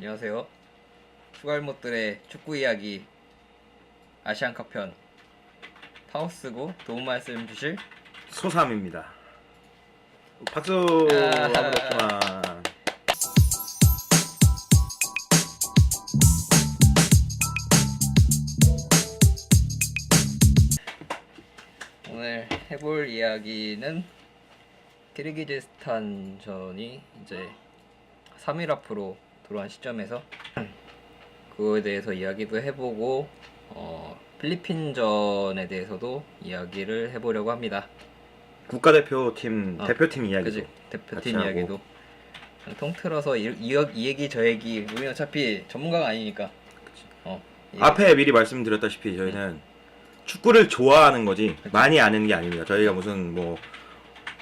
안녕하세요. 슈갈못들의 축구 이야기 아시안컵 편 타우스고 도움 말씀 주실 소삼입니다. 박수. 아무도 없구만. 오늘 해볼 이야기는 키르기즈스탄전이 이제 3일 앞으로 들어온 시점에서 그거에 대해서 이야기도 해보고 필리핀전에 대해서도 이야기를 해보려고 합니다. 국가대표팀 대표팀 이야기. 그치? 대표팀 이야기도 통틀어서 이 얘기 저 얘기 우리는 어차피 전문가가 아니니까. 앞에 미리 말씀드렸다시피 저희는 축구를 좋아하는 거지 많이 아는 게 아닙니다. 저희가 무슨 뭐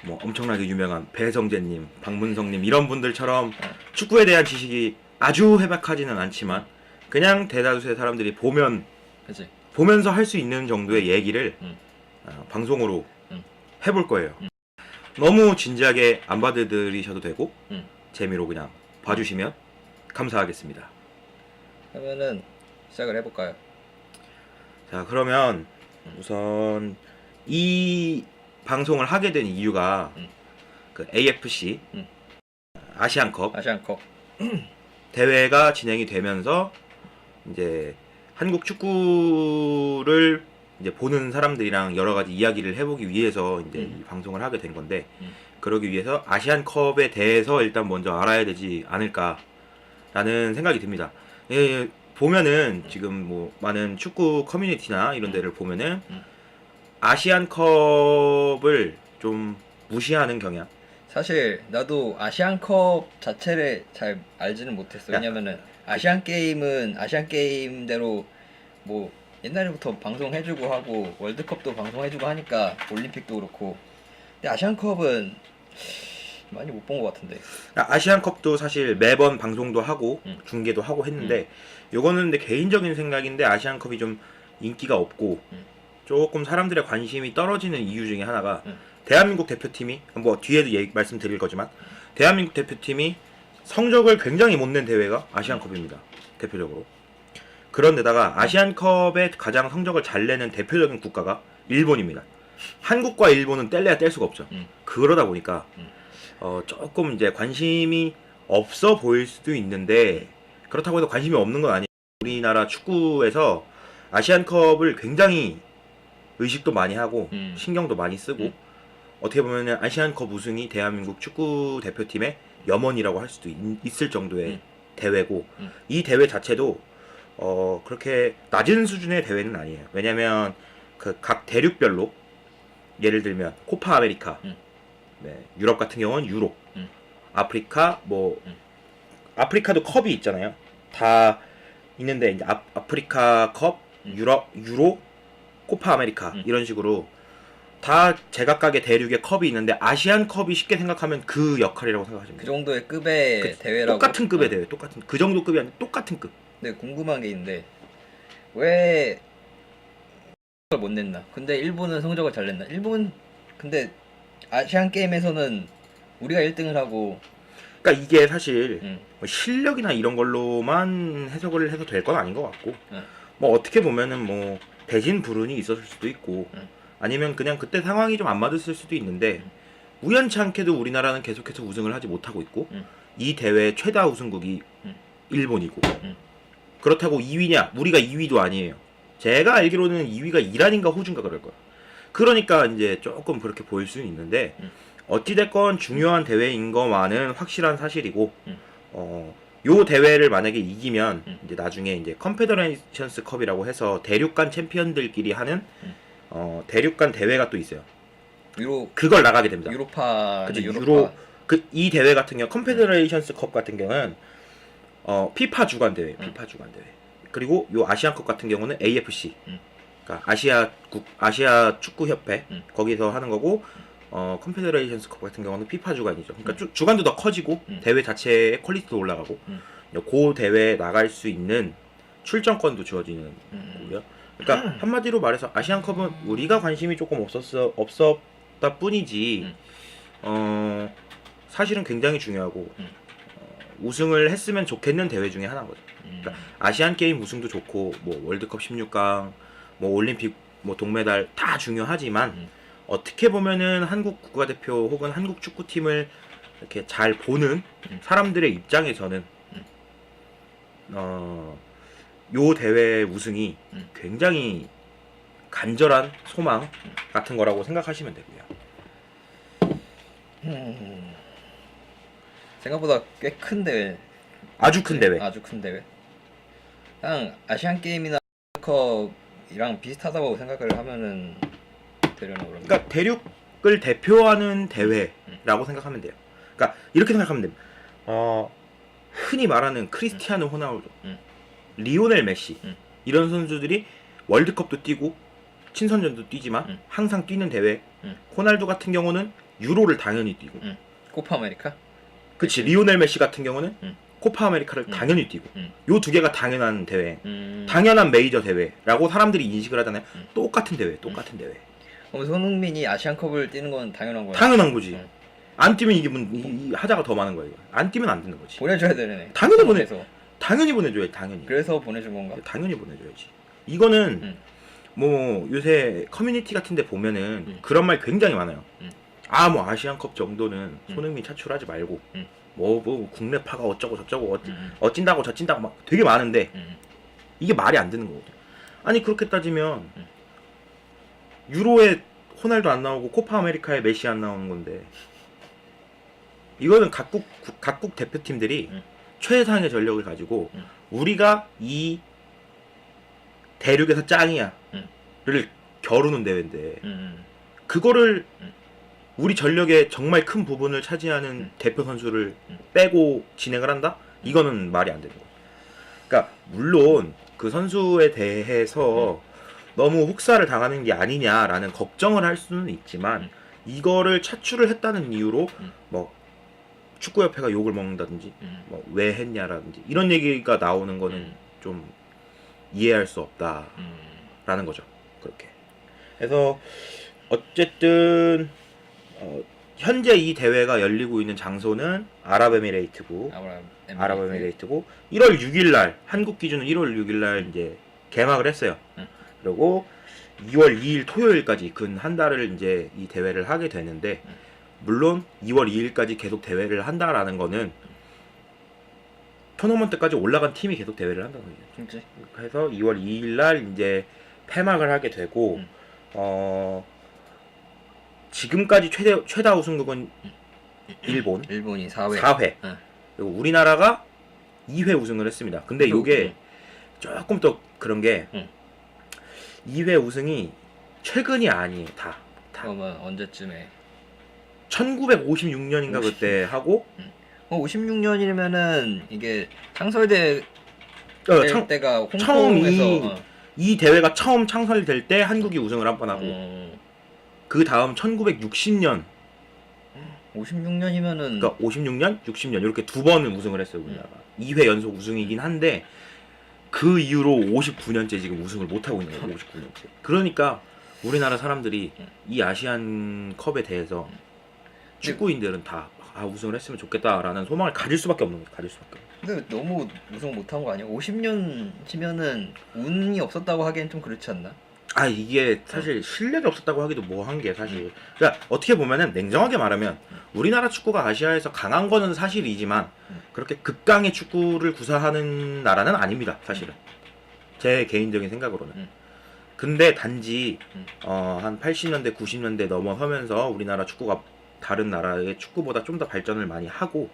엄청나게 유명한 배성재님, 박문성님 이런 분들처럼 축구에 대한 지식이 아주 해박하지는 않지만 그냥 대다수의 사람들이 보면서 할 수 있는 정도의 얘기를 방송으로 해볼 거예요. 너무 진지하게 안 받아들이셔도 되고 재미로 그냥 봐주시면 감사하겠습니다. 그러면은 시작을 해볼까요? 자, 그러면 우선 이 방송을 하게 된 이유가 그 AFC 아시안컵 대회가 진행이 되면서 이제 한국 축구를 이제 보는 사람들이랑 여러 가지 이야기를 해보기 위해서 이제 이 방송을 하게 된 건데 그러기 위해서 아시안컵에 대해서 일단 먼저 알아야 되지 않을까라는 생각이 듭니다. 보면은 지금 뭐 많은 축구 커뮤니티나 이런 데를 보면은 아시안컵을 좀 무시하는 경향. 사실 나도 아시안컵 자체를 잘 알지는 못했어. 왜냐면은 아시안 게임대로 뭐 옛날부터 방송해주고 하고 월드컵도 방송해주고 하니까 올림픽도 그렇고. 근데 아시안컵은 많이 못 본 것 같은데. 아시안컵도 사실 매번 방송도 하고 중계도 하고 했는데 요거는 근데 개인적인 생각인데 아시안컵이 좀 인기가 없고 조금 사람들의 관심이 떨어지는 이유 중에 하나가 대한민국 대표팀이 뭐 뒤에도 말씀드릴 거지만 대한민국 대표팀이 성적을 굉장히 못 낸 대회가 아시안컵입니다. 대표적으로. 그런데다가 아시안컵에 가장 성적을 잘 내는 대표적인 국가가 일본입니다. 한국과 일본은 뗄래야 뗄 수가 없죠. 그러다 보니까 조금 이제 관심이 없어 보일 수도 있는데 그렇다고 해서 관심이 없는 건 아니에요. 우리나라 축구에서 아시안컵을 굉장히 의식도 많이 하고 신경도 많이 쓰고 어떻게 보면 아시안컵 우승이 대한민국 축구 대표팀의 염원이라고 할 수도 있을 정도의 대회고 이 대회 자체도 그렇게 낮은 수준의 대회는 아니에요. 왜냐면 그 각 대륙별로 예를 들면 코파 아메리카, 유럽 같은 경우는 유로, 아프리카 아프리카도 컵이 있잖아요. 다 있는데 이제 아프리카 컵, 유로, 코파 아메리카 이런 식으로 다 제각각의 대륙의 컵이 있는데 아시안컵이 쉽게 생각하면 그 역할이라고 생각하시면 돼요. 그 정도의 급의 대회라고. 똑같은 급의 대회, 똑같은 그 정도 급이 아니라 똑같은 급. 근데 궁금한 게 있는데 왜 성적을 못 냈나? 근데 일본은 성적을 잘 냈나? 일본 근데 아시안 게임에서는 우리가 1등을 하고. 그러니까 이게 사실 뭐 실력이나 이런 걸로만 해석을 해서 될 건 아닌 것 같고 뭐 어떻게 보면은 뭐 대진 불운이 있었을 수도 있고 아니면 그냥 그때 상황이 좀 안 맞았을 수도 있는데 우연치 않게도 우리나라는 계속해서 우승을 하지 못하고 있고 이 대회 최다 우승국이 일본이고 그렇다고 2위냐? 우리가 2위도 아니에요. 제가 알기로는 2위가 이란인가 호주인가 그럴 거야. 그러니까 이제 조금 그렇게 보일 수는 있는데 어찌됐건 중요한 대회인 것만은 확실한 사실이고 요 대회를 만약에 이기면 이제 나중에 이제 컨페더레이션스 컵이라고 해서 대륙 간 챔피언들끼리 하는 대륙 간 대회가 또 있어요. 그걸 나가게 됩니다. 이 대회 같은 경우 컨페더레이션스 컵 같은 경우는 피파 주관 대회. 그리고 요 아시안컵 같은 경우는 AFC. 그러니까 아시아 축구 협회 거기서 하는 거고 컨페더레이션스 컵 같은 경우는 피파 주관이죠. 그러니까 주관도 더 커지고 대회 자체의 퀄리티도 올라가고 그 대회에 나갈 수 있는 출전권도 주어지는 거고요. 그러니까 한마디로 말해서 아시안컵은 우리가 관심이 조금 없었다 뿐이지 사실은 굉장히 중요하고 우승을 했으면 좋겠는 대회 중에 하나인 거죠. 그러니까 아시안 게임 우승도 좋고 뭐 월드컵 16강, 뭐 올림픽 뭐 동메달 다 중요하지만 어떻게 보면은 한국 국가대표 혹은 한국 축구팀을 이렇게 잘 보는 사람들의 입장에서는 요 대회 우승이 굉장히 간절한 소망 같은 거라고 생각하시면 되고요. 생각보다 꽤 큰 대회. 아주 큰 대회. 아주 큰 대회. 그냥 아시안 게임이나 컵이랑 비슷하다고 생각을 하면은 되려나 그런가? 그러니까 대륙을 대표하는 대회라고 생각하면 돼요. 그러니까 이렇게 생각하면 됩니다. 흔히 말하는 크리스티아노 호나우두, 리오넬 메시 이런 선수들이 월드컵도 뛰고 친선전도 뛰지만 항상 뛰는 대회. 호날두 같은 경우는 유로를 당연히 뛰고. 코파 아메리카? 그치. 리오넬 메시 같은 경우는 코파 아메리카를 당연히 뛰고. 요 두 개가 당연한 대회. 당연한 메이저 대회라고 사람들이 인식을 하잖아요. 똑같은 대회. 똑같은 대회. 그럼 손흥민이 아시안컵을 뛰는 건 당연한 거야? 당연한 거지. 안 뛰면 이게 이 하자가 더 많은 거예요. 안 뛰면 안 되는 거지. 보내줘야 되네. 당연히 보내줘야지. 당연히. 그래서 보내준 건가? 당연히 보내줘야지. 이거는 뭐 요새 커뮤니티 같은데 보면은 그런 말 굉장히 많아요. 뭐 아시안컵 정도는 손흥민 차출하지 말고 뭐 국내파가 어쩌고 저쩌고 어찐다고 저찐다고 막 되게 많은데 이게 말이 안 되는 거거든. 아니 그렇게 따지면 유로에 호날두 안 나오고 코파 아메리카에 메시 안 나오는 건데 이거는 각국 대표팀들이 최상의 전력을 가지고 우리가 이 대륙에서 짱이야를 겨루는 대회인데 그거를 우리 전력의 정말 큰 부분을 차지하는 대표 선수를 빼고 진행을 한다? 이거는 말이 안 되는 거예요. 그러니까 물론 그 선수에 대해서 너무 혹사를 당하는 게 아니냐라는 걱정을 할 수는 있지만 이거를 차출을 했다는 이유로 뭐 축구협회가 욕을 먹는다든지 뭐 왜 했냐라든지 이런 얘기가 나오는 거는 좀 이해할 수 없다라는 거죠. 그렇게. 그래서 어쨌든 현재 이 대회가 열리고 있는 장소는 아랍에미레이트고 1월 6일 날 한국 기준은 1월 6일 날 이제 개막을 했어요. 그리고 2월 2일 토요일까지 근 한 달을 이제 이 대회를 하게 되는데 물론 2월 2일까지 계속 대회를 한다라는 거는 토너먼트까지 올라간 팀이 계속 대회를 한다는 거죠. 그래서 2월 2일 날 이제 폐막을 하게 되고 지금까지 최다 우승국은 일본이 4회. 4회. 그리고 우리나라가 2회 우승을 했습니다. 근데 이게 조금 더 그런 게 2회 우승이 최근이 아니에요. 다. 그러면 언제쯤에? 1956년인가 그때 하고 56년이면은 이게 창설될 때가 처음 홍콩에서 이 대회가 처음 창설될 때 한국이 우승을 한 번 하고 그 다음 1960년 56년이면은 그러니까 56년, 60년 이렇게 두 번은 우승을 했어요. 우리나라가 2회 연속 우승이긴 한데 그 이후로 59년째 지금 우승을 못 하고 있는 거예요. 59년째. 그러니까 우리나라 사람들이 이 아시안 컵에 대해서 축구인들은 다 우승을 했으면 좋겠다라는 소망을 가질 수밖에 없는 거죠. 가질 수밖에. 근데 너무 우승 못한 거 아니야? 50년 치면은 운이 없었다고 하기엔 좀 그렇지 않나? 이게 사실 실력이 없었다고 하기도 뭐한 게 사실. 그러니까 어떻게 보면은 냉정하게 말하면 우리나라 축구가 아시아에서 강한 거는 사실이지만 그렇게 극강의 축구를 구사하는 나라는 아닙니다. 사실은. 제 개인적인 생각으로는. 근데 단지 한 80년대, 90년대 넘어서면서 우리나라 축구가 다른 나라의 축구보다 좀 더 발전을 많이 하고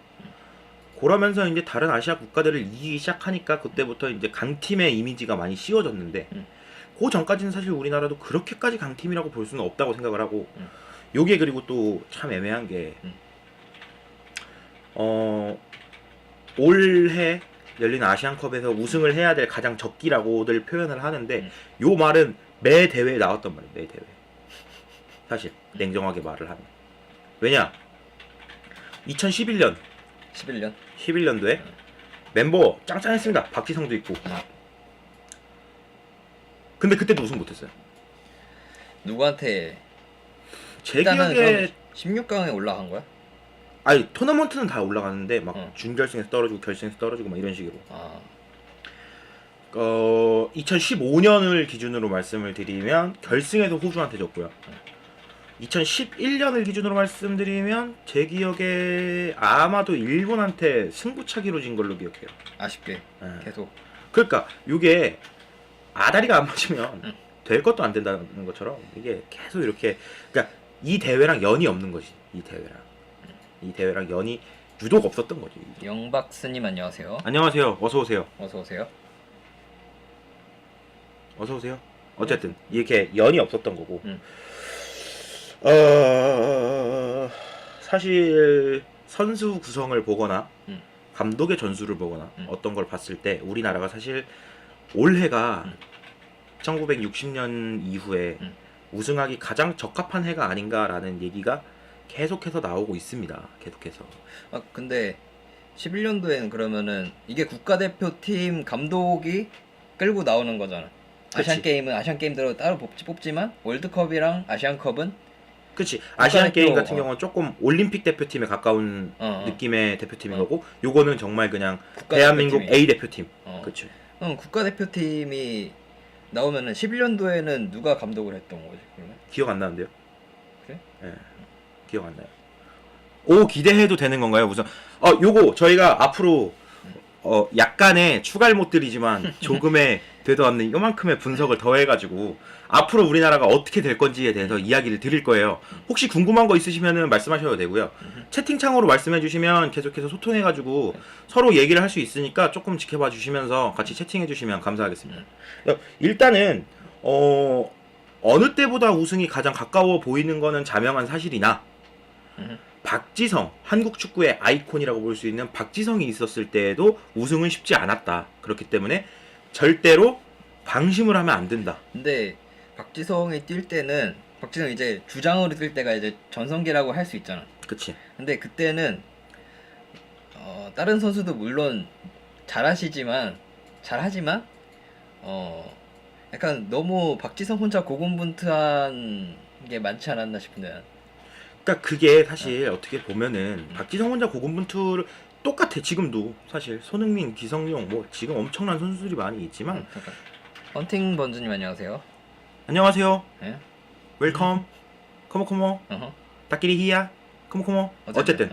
그러면서 이제 다른 아시아 국가들을 이기기 시작하니까 그때부터 이제 강팀의 이미지가 많이 씌워졌는데 그 전까지는 사실 우리나라도 그렇게까지 강팀이라고 볼 수는 없다고 생각을 하고 요게 그리고 또 참 애매한 게 올해 열린 아시안컵에서 우승을 해야 될 가장 적기라고들 표현을 하는데 요 말은 매 대회에 나왔단 말이에요. 매 대회. 사실 냉정하게 말을 하면. 왜냐? 2011년 11년도에 멤버 짱짱했습니다. 박지성도 있고. 근데 그때도 우승 못했어요. 누구한테? 제 기억에 16강에 올라간 거야? 아니 토너먼트는 다 올라가는데 막 어. 준결승에서 떨어지고 결승에서 떨어지고 막 이런 식으로. 아, 2015년을 기준으로 말씀을 드리면 결승에서 호주한테 졌고요. 2011년을 기준으로 말씀드리면 제 기억에 아마도 일본한테 승부차기로 진 걸로 기억해요. 아쉽게 예. 계속. 그러니까 이게 아다리가 안 맞으면 응. 될 것도 안 된다는 것처럼 이게 계속 이렇게, 그러니까 이 대회랑 연이 없는 거지. 이 대회랑 연이 유독 없었던 거지. 영박스님 안녕하세요. 안녕하세요. 어서 오세요. 어서 오세요. 어서 오세요. 어쨌든 이렇게 연이 없었던 거고. 응. 사실 선수 구성을 보거나 응. 감독의 전술을 보거나 응. 어떤 걸 봤을 때 우리나라가 사실 올해가 응. 1960년 이후에 응. 우승하기 가장 적합한 해가 아닌가라는 얘기가 계속해서 나오고 있습니다. 계속해서. 아 근데 11년도에는 그러면은 이게 국가대표팀 감독이 끌고 나오는 거잖아. 그치. 아시안 게임은 아시안 게임대로 따로 뽑지만 월드컵이랑 아시안컵은 그치. 아시안 게임 국가대표, 같은 경우는 조금 올림픽 대표팀에 가까운 느낌의 대표팀인 어. 거고, 요거는 정말 그냥 국가대표팀이. 대한민국 A 대표팀. 어. 그치. 국가대표팀이 나오면은 11년도에는 누가 감독을 했던 거지 그러면? 기억 안 나는데요? 그래? 예. 기억 안 나요. 오, 기대해도 되는 건가요? 우선 요거 저희가 앞으로 약간의 추가를 못 드리지만 조금의 되도 않는 요만큼의 분석을 더해가지고 앞으로 우리나라가 어떻게 될 건지에 대해서 이야기를 드릴 거예요. 혹시 궁금한 거 있으시면은 말씀하셔도 되고요. 채팅창으로 말씀해 주시면 계속해서 소통해가지고 서로 얘기를 할 수 있으니까 조금 지켜봐 주시면서 같이 채팅해 주시면 감사하겠습니다. 일단은 어느 때보다 우승이 가장 가까워 보이는 거는 자명한 사실이나 박지성, 한국 축구의 아이콘이라고 볼 수 있는 박지성이 있었을 때에도 우승은 쉽지 않았다. 그렇기 때문에 절대로 방심을 하면 안 된다. 근데 박지성이 뛸 때는 박지성 이제 주장으로 뛸 때가 이제 전성기라고 할 수 있잖아. 그치. 근데 그때는 다른 선수도 물론 잘하지만 약간 너무 박지성 혼자 고군분투한 게 많지 않았나 싶은데. 그러니까 그게 사실 어떻게 보면은 박지성 혼자 고군분투를 똑같아. 지금도 사실 손흥민, 기성용 뭐 지금 엄청난 선수들이 많이 있지만. 잠깐. 헌팅 번즈님 안녕하세요. 안녕하세요. 예? 웰컴. 커모커모. 어허. 다끼리 히야. 커모커모. 어쨌든.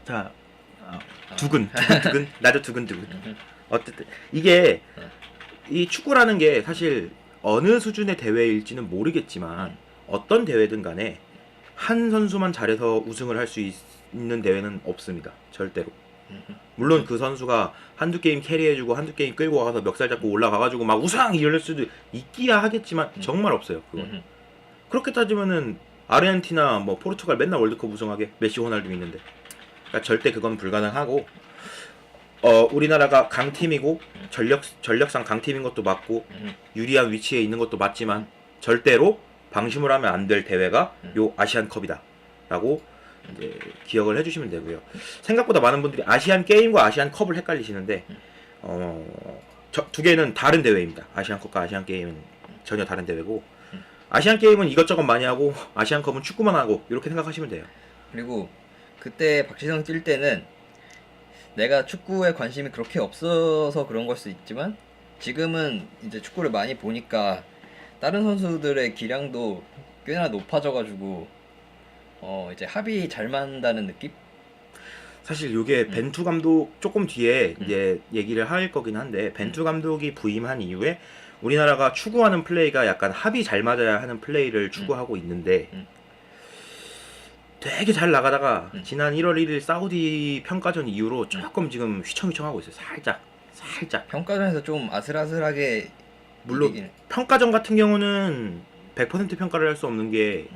자, 두근. 나도 두근두근. 어쨌든 이게 이 축구라는 게 사실 어느 수준의 대회일지는 모르겠지만 어떤 대회든 간에 한 선수만 잘해서 우승을 할 수 있는 대회는 없습니다. 절대로. 물론 그 선수가 한두 게임 캐리해주고 한두 게임 끌고 가서 멱살 잡고 올라가가지고 막 우승 이럴 수도 있기야 하겠지만 정말 없어요. 그건. 그렇게 따지면은 아르헨티나 뭐 포르투갈 맨날 월드컵 우승하게 메시 호날두 있는데, 그러니까 절대 그건 불가능하고, 우리나라가 강팀이고 전력상 강팀인 것도 맞고 유리한 위치에 있는 것도 맞지만 절대로 방심을 하면 안 될 대회가 요 아시안컵이다라고 이제 기억을 해주시면 되고요. 생각보다 많은 분들이 아시안 게임과 아시안 컵을 헷갈리시는데 두 개는 다른 대회입니다. 아시안 컵과 아시안 게임은 전혀 다른 대회고, 아시안 게임은 이것저것 많이 하고 아시안 컵은 축구만 하고 이렇게 생각하시면 돼요. 그리고 그때 박지성 뛸 때는 내가 축구에 관심이 그렇게 없어서 그런 걸 수 있지만 지금은 이제 축구를 많이 보니까 다른 선수들의 기량도 꽤나 높아져가지고 이제 합이 잘 맞는다는 느낌? 사실 요게 벤투 감독 조금 뒤에 이제 얘기를 할 거긴 한데, 벤투 감독이 부임한 이후에 우리나라가 추구하는 플레이가 약간 합이 잘 맞아야 하는 플레이를 추구하고 있는데 되게 잘 나가다가 지난 1월 1일 사우디 평가전 이후로 조금 지금 휘청휘청하고 있어요. 살짝. 평가전에서 좀 아슬아슬하게 물론 이기긴. 평가전 같은 경우는 100% 평가를 할 수 없는 게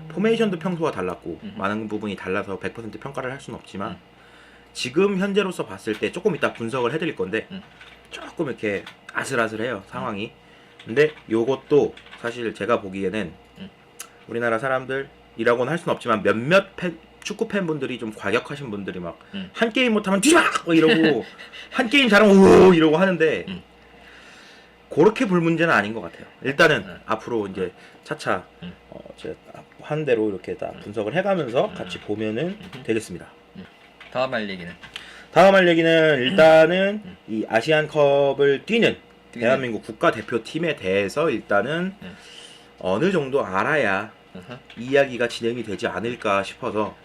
포메이션도 평소와 달랐고 많은 부분이 달라서 100% 평가를 할 수는 없지만 지금 현재로서 봤을 때 조금 이따 분석을 해드릴 건데 조금 이렇게 아슬아슬해요, 상황이. 근데 요것도 사실 제가 보기에는 우리나라 사람들이라고는 할 수는 없지만 몇몇 축구 팬분들이 좀 과격하신 분들이 막 한 게임 못하면 뒤져! 이러고 한 게임 잘하면 오! 이러고 하는데 그렇게 볼 문제는 아닌 것 같아요. 일단은 네. 앞으로 이제 차차 음. 제가 한 대로 이렇게 다 분석을 해가면서 같이 보면은 되겠습니다. 다음 할 얘기는 다음 할 얘기는 일단은 이 아시안컵을 뛰는 대한민국 국가대표팀에 대해서 일단은 어느 정도 알아야 이야기가 진행이 되지 않을까 싶어서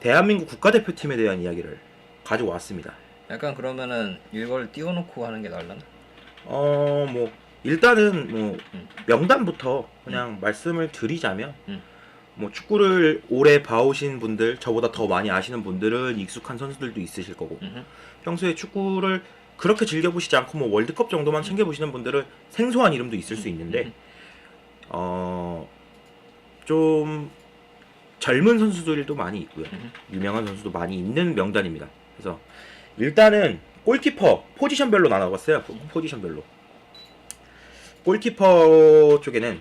대한민국 국가대표팀에 대한 이야기를 가지고 왔습니다. 약간 그러면은 이걸 띄워놓고 하는 게 나을라나? 뭐 일단은 뭐 명단부터 그냥 말씀을 드리자면 뭐 축구를 오래 봐오신 분들, 저보다 더 많이 아시는 분들은 익숙한 선수들도 있으실 거고 평소에 축구를 그렇게 즐겨보시지 않고 뭐 월드컵 정도만 챙겨보시는 분들은 생소한 이름도 있을 수 있는데 좀 젊은 선수들도 많이 있고요. 유명한 선수도 많이 있는 명단입니다. 그래서 일단은 골키퍼 포지션별로 나눠봤어요. 포지션별로. 골키퍼 쪽에는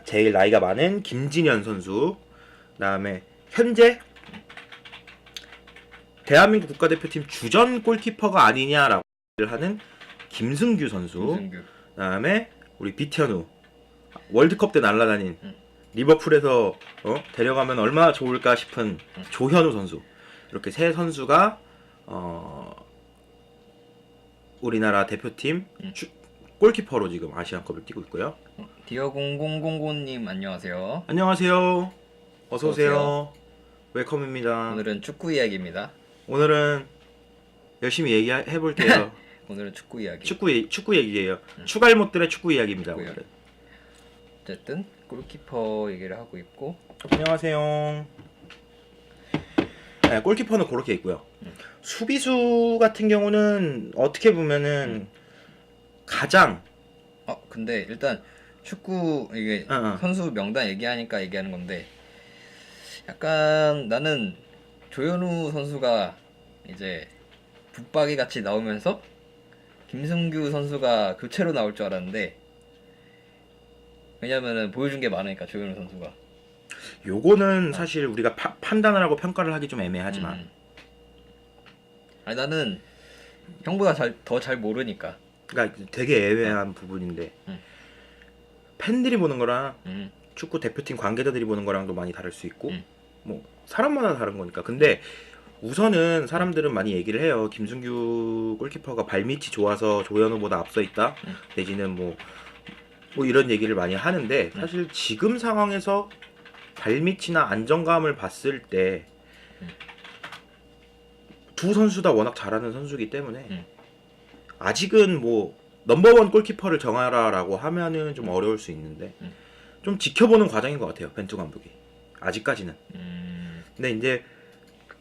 제일 나이가 많은 김진현 선수, 그다음에 현재 대한민국 국가대표팀 주전 골키퍼가 아니냐라고 하는 김승규 선수, 그다음에 우리 비현우 월드컵 때 날아다닌 리버풀에서 데려가면 얼마나 좋을까 싶은 조현우 선수, 이렇게 세 선수가 우리나라 대표팀 골키퍼로 지금 아시안컵을 뛰고 있고요. 디어 0000님 안녕하세요. 안녕하세요. 어서 오세요. 웰컴입니다. 오늘은 축구 이야기입니다. 오늘은 열심히 얘기해 볼게요. 오늘은 축구 이야기. 축구 얘기예요. 추갈못들의 축구 이야기입니다. 축구요. 오늘은. 어쨌든 골키퍼 얘기를 하고 있고. 안녕하세요. 네, 골키퍼는 그렇게 있고요. 수비수 같은 경우는 어떻게 보면은 가장 근데 일단 축구 이게 선수 명단 얘기하니까 얘기하는 건데 약간 나는 조현우 선수가 이제 붙박이 같이 나오면서 김승규 선수가 교체로 나올 줄 알았는데, 왜냐면은 보여준 게 많으니까 조현우 선수가. 요거는 사실 우리가 판단을 하고 평가를 하기 좀 애매하지만 아니 나는 형보다 더 잘 모르니까. 그러니까 되게 애매한 부분인데 팬들이 보는 거랑 축구 대표팀 관계자들이 보는 거랑도 많이 다를 수 있고 뭐 사람마다 다른 거니까. 근데 우선은 사람들은 많이 얘기를 해요. 김승규 골키퍼가 발밑이 좋아서 조현우보다 앞서 있다 내지는 뭐 이런 얘기를 많이 하는데, 사실 지금 상황에서 발밑이나 안정감을 봤을 때 두 선수 다 워낙 잘하는 선수이기 때문에 아직은 뭐 넘버원 골키퍼를 정하라라고 하면은 좀 어려울 수 있는데 좀 지켜보는 과정인 것 같아요, 벤투 감독이 아직까지는. 근데 이제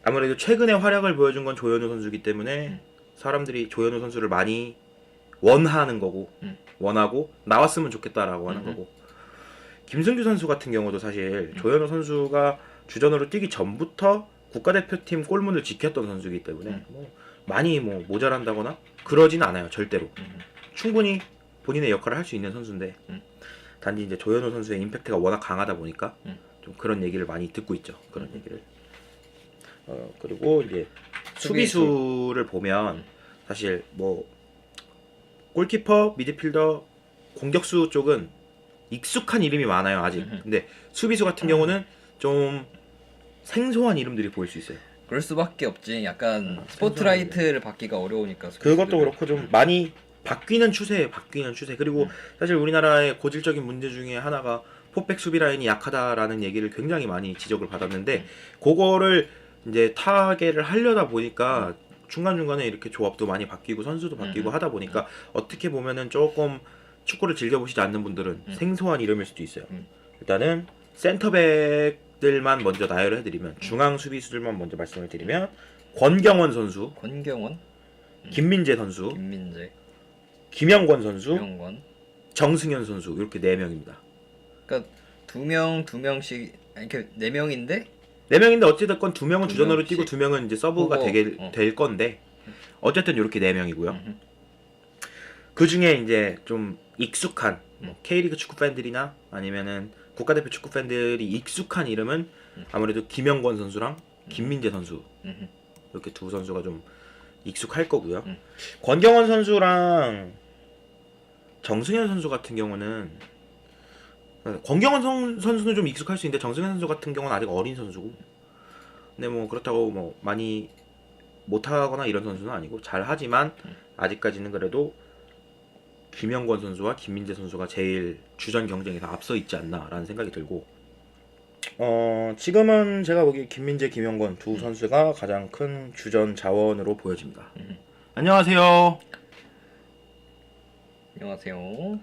아무래도 최근에 활약을 보여준 건 조현우 선수이기 때문에 사람들이 조현우 선수를 많이 원하는 거고 원하고 나왔으면 좋겠다라고 하는 거고, 김승규 선수 같은 경우도 사실 조현우 선수가 주전으로 뛰기 전부터 국가대표팀 골문을 지켰던 선수이기 때문에 뭐 많이 뭐 모자란다거나 그러진 않아요, 절대로. 충분히 본인의 역할을 할 수 있는 선수인데 단지 이제 조현우 선수의 임팩트가 워낙 강하다 보니까 좀 그런 얘기를 많이 듣고 있죠. 그런 얘기를. 그리고 이제 수비수를 보면 사실 뭐 골키퍼, 미드필더, 공격수 쪽은 익숙한 이름이 많아요, 아직. 근데 수비수 같은 경우는 좀 생소한 이름들이 보일 수 있어요. 그럴 수밖에 없지. 약간 스포트라이트를 받기가 어려우니까. 그것도 그렇고 좀 많이 바뀌는 추세예요. 바뀌는 추세. 그리고 사실 우리나라의 고질적인 문제 중에 하나가 포백 수비 라인이 약하다라는 얘기를 굉장히 많이 지적을 받았는데 그거를 이제 타개를 하려다 보니까 중간중간에 이렇게 조합도 많이 바뀌고 선수도 바뀌고 하다 보니까 어떻게 보면은 조금 축구를 즐겨보시지 않는 분들은 생소한 이름일 수도 있어요. 일단은 센터백들만 먼저 나열을 해드리면, 중앙 수비수들만 먼저 말씀을 드리면 권경원 선수, 권경원, 김민재 선수, 김민재, 김영권 선수, 김영권, 정승현 선수, 이렇게 4명입니다. 그러니까 두 명씩 이렇게 4명인데 4명인데 어찌됐건 2명은 주전으로 명씩. 뛰고 2명은 이제 서브가 될 건데 어쨌든 이렇게 4명이고요. 그 중에 이제 좀 익숙한 K리그 축구 팬들이나 아니면은 국가대표 축구 팬들이 익숙한 이름은 아무래도 김영권 선수랑 김민재 선수, 이렇게 두 선수가 좀 익숙할 거고요. 권경원 선수랑 정승현 선수 같은 경우는 권경원 선수는 좀 익숙할 수 있는데 정승현 선수 같은 경우는 아직 어린 선수고, 근데 뭐 그렇다고 뭐 많이 못하거나 이런 선수는 아니고 잘하지만 아직까지는 그래도 김영권 선수와 김민재 선수가 제일 주전 경쟁에서 앞서 있지 않나라는 생각이 들고, 지금은 제가 보기에 김민재, 김영권 두 선수가 가장 큰 주전 자원으로 보여집니다. 안녕하세요. 안녕하세요.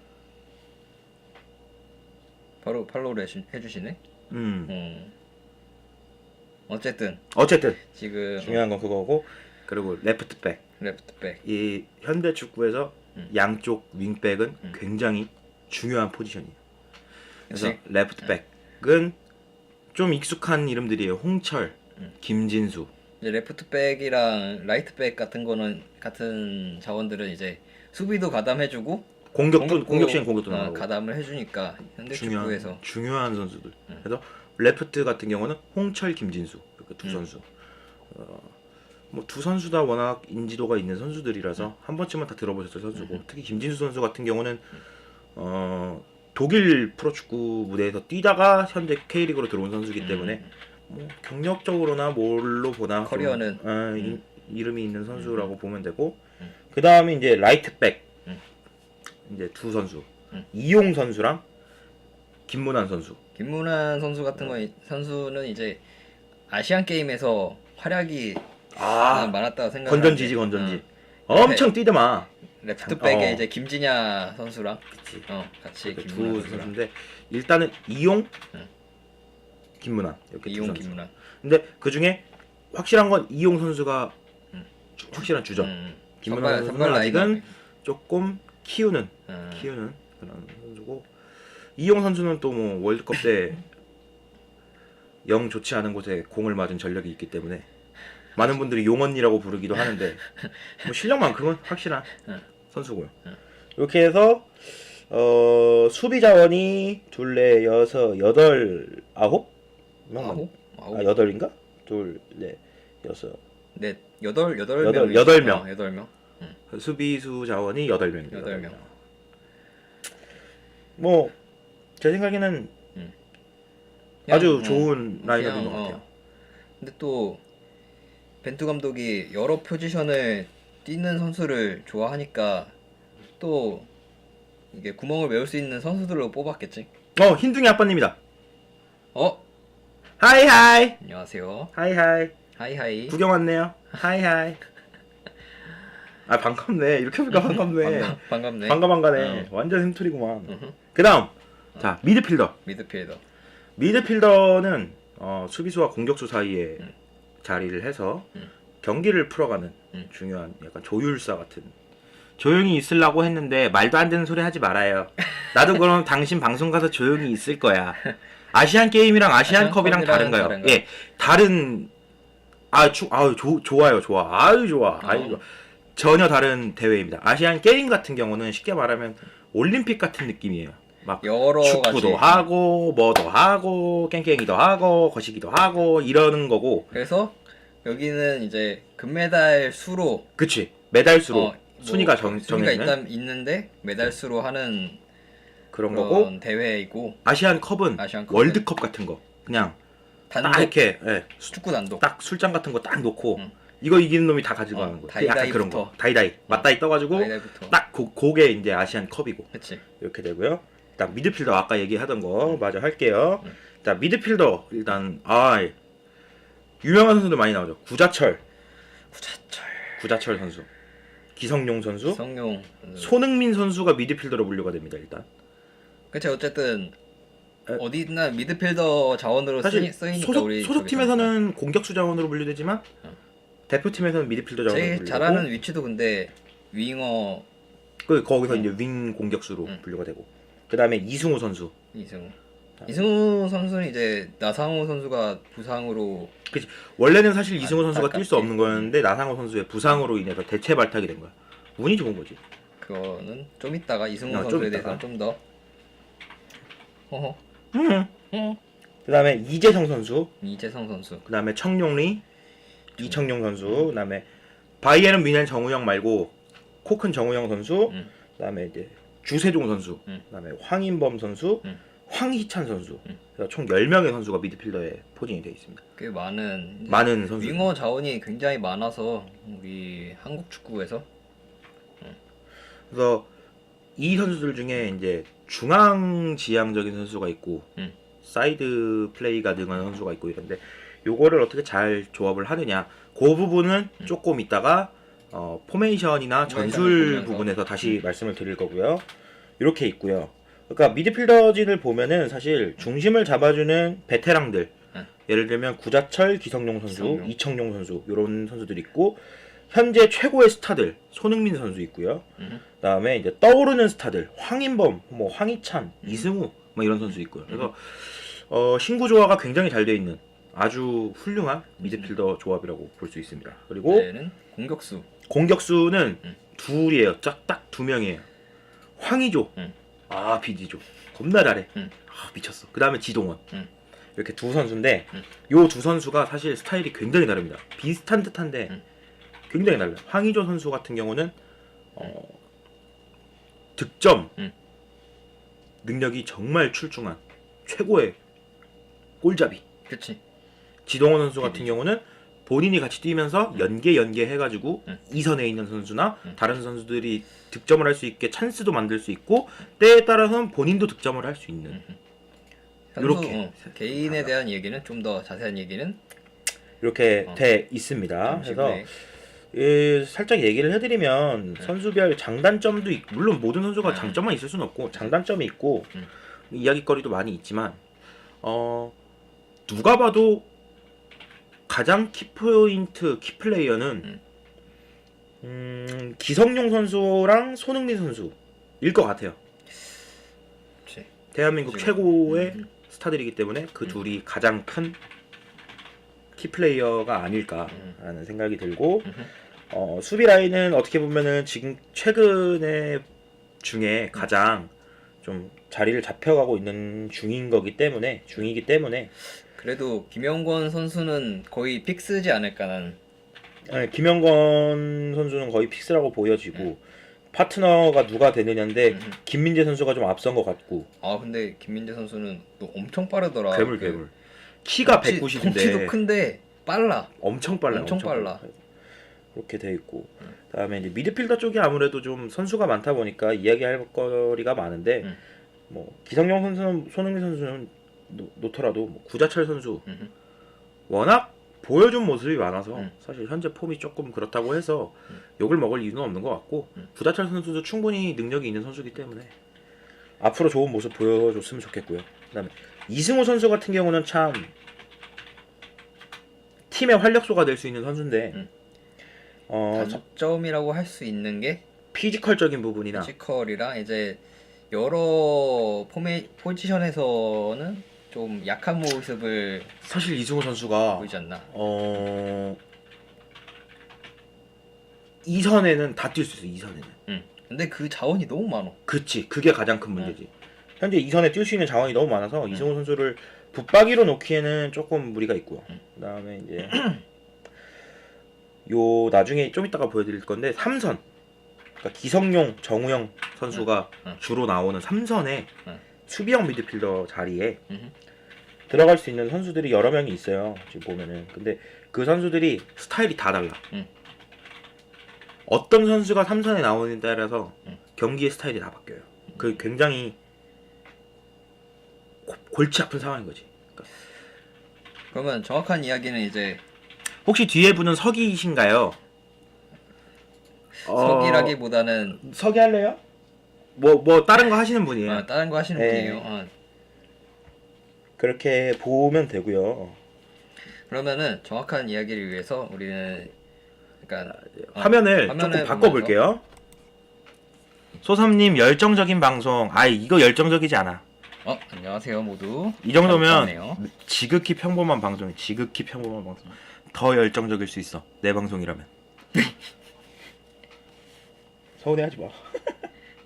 바로 팔로우를 해주시네. 어쨌든 지금 중요한 건 그거고, 그리고 레프트백. 이 현대 축구에서 양쪽 윙백은 굉장히 중요한 포지션이에요. 그래서 그치? 레프트백은 좀 익숙한 이름들이에요. 홍철, 김진수. 이제 레프트백이랑 라이트백 같은 자원들은 이제 수비도 가담해주고 공격 시엔 공격도 나가고 가담을 해주니까 현대 축구에서 중요한 선수들. 그래서 레프트 같은 경우는 홍철, 김진수 이렇게 두 선수. 뭐 두 선수 다 워낙 인지도가 있는 선수들이라서 한 번쯤은 다 들어보셨을 선수고, 특히 김진수 선수 같은 경우는 독일 프로축구 무대에서 뛰다가 현재 K리그로 들어온 선수이기 때문에 뭐 경력적으로나 뭘로 보나 커리어는 이름이 있는 선수라고 보면 되고, 그 다음에 이제 라이트백 이제 두 선수, 이용 선수랑 김문환 선수. 김문환 선수 같은 선수는 이제 아시안 게임에서 활약이 많았다고 생각하는데 건전지지. 엄청 뛰더만. 레프트백에 이제 김진야 선수랑 같이 두 김문환 선수랑 선수인데 일단은 이용, 김문환 이렇게 두 이용 선수. 김문환. 근데 그 중에 확실한 건 이용 선수가 확실한 주전. 김문환 선수는 아직은 조금 키우는 그런 선수고, 이용 선수는 또 뭐 월드컵 때 영 좋지 않은 곳에 공을 맞은 전력이 있기 때문에 많은 분들이 용언니라고 부르기도 하는데 뭐 실력만큼은 확실한 선수고요. 이렇게 해서 수비 자원이 둘, 넷, 여섯, 여덟, 아홉? 여덟인가? 둘, 넷, 여섯, 네, 여덟 명. 8명. 수비수 자원이 8명. 8명. 뭐 제 생각에는 아주 좋은 라인업인 것 같아요. 근데 또 벤투 감독이 여러 포지션을 뛰는 선수를 좋아하니까 또 이게 구멍을 메울 수 있는 선수들로 뽑았겠지. 흰둥이 아빠님이다. 하이하이. 안녕하세요. 하이하이. 구경 왔네요. 하이하이. 반갑네. 이렇게 보니까 반갑네. 반갑네. 반가네. 완전 햄토리구만. 그 다음 자 미드필더는 수비수와 공격수 사이에 자리를 해서 경기를 풀어가는 중요한 약간 조율사 같은. 조용히 있으려고 했는데 말도 안 되는 소리 하지 말아요. 나도 그럼 당신 방송 가서 조용히 있을 거야. 아시안 게임이랑 아시안컵이랑 다른가요? 예, 다른. 좋아요. 아유 좋아. 전혀 다른 대회입니다. 아시안 게임 같은 경우는 쉽게 말하면 올림픽 같은 느낌이에요. 막 여러 축구도 가지. 하고 뭐도 하고 깽깽이도 하고 거시기도 하고 이러는 거고. 그래서 여기는 이제 금메달 수로 그치, 메달 수로 순위가 정해지는 있는데 메달 수로 하는 그런 거고, 대회이고, 아시안컵은 월드컵 같은 거 그냥 단독, 딱 이렇게 축구 단독 딱 술잔 같은 거 딱 놓고 이거 이기는 놈이 다 가져가는 거. 약간 그런 거. 다이다이 맞다이 떠가지고 딱 그게 이제 아시안컵이고. 그치. 이렇게 되고요. 일단 미드필더 아까 얘기하던 거 마저 할게요. 자, 미드필더 일단 유명한 선수들 많이 나오죠. 구자철 선수, 기성용 선수, 손흥민 선수가 미드필더로 분류가 됩니다. 일단. 그치. 어쨌든 어디나 미드필더 자원으로 사실 쓰이니까 우리 소속팀에서는 공격수 자원으로 분류되지만 대표팀에서는 미드필더 자원으로 제일 분류되고, 잘하는 위치도 근데 윙어. 거기서 이제 윙 공격수로 분류가 되고, 그 다음에 이승우 선수. 이승우 선수는 이제 나상호 선수가 부상으로. 그치. 원래는 사실 이승우 선수가 뛸 수 없는 거였는데 나상호 선수의 부상으로 인해서 대체 발탁이 된 거야. 운이 좋은 거지. 그거는 좀 이따가 이승우 선수에 대해서 좀 더. 그 다음에 이재성 선수. 그 다음에 이청용 선수. 그 다음에 바이에른 뮌헨 정우영 말고 코큰 정우영 선수. 그 다음에 이제 주세종 선수, 그다음에 황인범 선수, 황희찬 선수. 그래서 총 10명의 선수가 미드필더에 포진이 되어 있습니다. 꽤 많은 선수. 윙어 자원이 굉장히 많아서 우리 한국 축구에서 그래서 이 선수들 중에 이제 중앙 지향적인 선수가 있고 사이드 플레이가 능한 선수가 있고 이런데 요거를 어떻게 잘 조합을 하느냐 그 부분은 조금 이따가 포메이션이나 전술 보면서. 부분에서 다시 말씀을 드릴 거고요. 이렇게 있고요. 그러니까 미드필더진을 보면은 사실 중심을 잡아주는 베테랑들 예를 들면 구자철, 기성용 선수, 기성용. 이청용 선수 이런 선수들이 있고 현재 최고의 스타들 손흥민 선수 있고요. 그다음에 이제 떠오르는 스타들 황인범, 뭐 황희찬, 이승우 뭐 이런 선수 있고요. 그래서 신구 조화가 굉장히 잘 돼 있는 아주 훌륭한 미드필더 조합이라고 볼 수 있습니다. 그리고 이제는 공격수 공격수는 둘이에요. 딱 2명이에요. 황의조, 비디조 겁나 잘해. 미쳤어. 그 다음에 지동원. 이렇게 두 선수인데 요 두 선수가 사실 스타일이 굉장히 다릅니다. 비슷한 듯한데 굉장히 달라요. 황의조 선수 같은 경우는 득점 능력이 정말 출중한 최고의 골잡이. 그치. 지동원 선수 같은 경우는 본인이 같이 뛰면서 연계 해가지고 2선에 있는 선수나 다른 선수들이 득점을 할 수 있게 찬스도 만들 수 있고 때에 따라서는 본인도 득점을 할 수 있는 이렇게 개인에 대한 얘기는 좀 더 자세한 얘기는 이렇게 돼 있습니다. 그래서 살짝 얘기를 해드리면 선수별 장단점도 물론 모든 선수가 장점만 있을 수는 없고 장단점이 있고 이야기거리도 많이 있지만 누가 봐도 가장 키포인트 키플레이어는 기성용 선수랑 손흥민 선수일 것 같아요. 그치. 대한민국 최고의 스타들이기 때문에 그 둘이 가장 큰 키플레이어가 아닐까라는 생각이 들고 수비 라인은 어떻게 보면은 지금 최근에 중에 가장 좀 자리를 잡혀가고 있는 중이기 때문에 그래도 김영권 선수는 거의 픽스지 않을까 나는. 김영건 선수는 거의 픽스라고 보여지고 파트너가 누가 되느냐인데 김민재 선수가 좀 앞선 것 같고. 근데 김민재 선수는 또 엄청 빠르더라. 괴물. 키가 190인데 덩치도 큰데 빨라. 엄청 빨라. 그렇게 돼 있고. 그다음에 이제 미드필더 쪽이 아무래도 좀 선수가 많다 보니까 이야기할 거리가 많은데 뭐 기성용 선수는 손흥민 선수는 놓더라도 뭐 구자철 선수 워낙 보여준 모습이 많아서 사실 현재 폼이 조금 그렇다고 해서 욕을 먹을 이유는 없는 것 같고 구자철 선수도 충분히 능력이 있는 선수이기 때문에 앞으로 좋은 모습 보여줬으면 좋겠고요. 그다음에 이승우 선수 같은 경우는 참 팀의 활력소가 될 수 있는 선수인데 단점이라고 할 수 있는 게 피지컬적인 부분이나 피지컬이랑 이제 여러 포지션에서는 좀 약한 모습을 사실 이승우 선수가 보이지 않나. 2선에는 다 뛸 수 있어. 2선에는. 근데 그 자원이 너무 많아. 그치. 그게 가장 큰 문제지. 현재 2선에 뛸 수 있는 자원이 너무 많아서 이승우 선수를 붙박이로 놓기에는 조금 무리가 있고요. 그다음에 이제 요 나중에 좀 이따가 보여드릴 건데 3선. 그러니까 기성용, 정우영 선수가 주로 나오는 3선에 수비형 미드필더 자리에 들어갈 수 있는 선수들이 여러 명이 있어요. 지금 보면은. 근데 그 선수들이 스타일이 다 달라. 어떤 선수가 3선에 나오느냐에 따라서 경기의 스타일이 다 바뀌어요. 그 굉장히 골치 아픈 상황인 거지. 그러니까. 그러면 정확한 이야기는 이제 혹시 뒤에 분은 서기이신가요? 서기라기보다는 서기 할래요? 뭐 다른 거 하시는 분이에요. 다른 거 하시는 분이에요. 그렇게 보면 되고요. 그러면은 정확한 이야기를 위해서 우리는 그러니까 화면을 조금 바꿔볼게요. 소삼님 열정적인 방송. 이거 열정적이지 않아. 안녕하세요 모두. 이 정도면 지극히 평범한 방송. 더 열정적일 수 있어. 내 방송이라면. 서운해하지 마.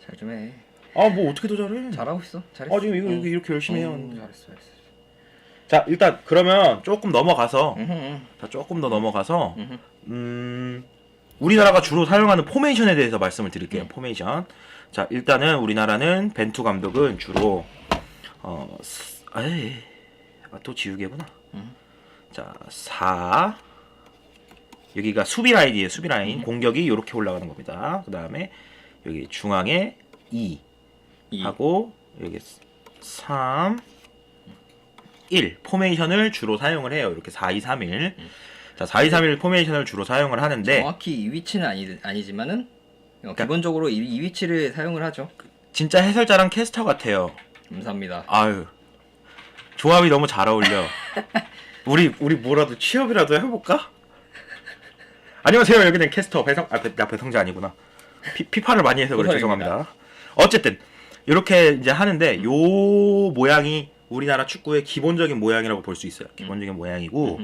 잘 좀 해. 뭐 어떻게 더 잘해? 잘하고 있어. 잘했어. 지금 이거 이렇게 열심히 해요. 잘했어. 자, 일단 그러면 조금 넘어가서 조금 더 넘어가서 우리나라가 주로 사용하는 포메이션에 대해서 말씀을 드릴게요. 포메이션. 자, 일단은 우리나라는 벤투 감독은 주로 또 지우개구나. 자, 4 여기가 수비 라인이에요. 수비 라인. 공격이 이렇게 올라가는 겁니다. 그 다음에 여기 중앙에 2 하고 여기 3 1 포메이션을 주로 사용을 해요. 이렇게 4-2-3-1. 자, 4-2-3-1 포메이션을 주로 사용을 하는데 정확히 이 위치는 아니지만은 기본적으로 이 위치를 사용을 하죠. 진짜 해설자랑 캐스터 같아요. 감사합니다. 아유, 조합이 너무 잘 어울려. 우리 뭐라도 취업이라도 해볼까? 안녕하세요. 여기는 캐스터 배성재 아니구나. 피파를 많이 해서 그래 죄송합니다. 어쨌든 이렇게 이제 하는데 요 모양이 우리나라 축구의 기본적인 모양이라고 볼 수 있어요. 기본적인 모양이고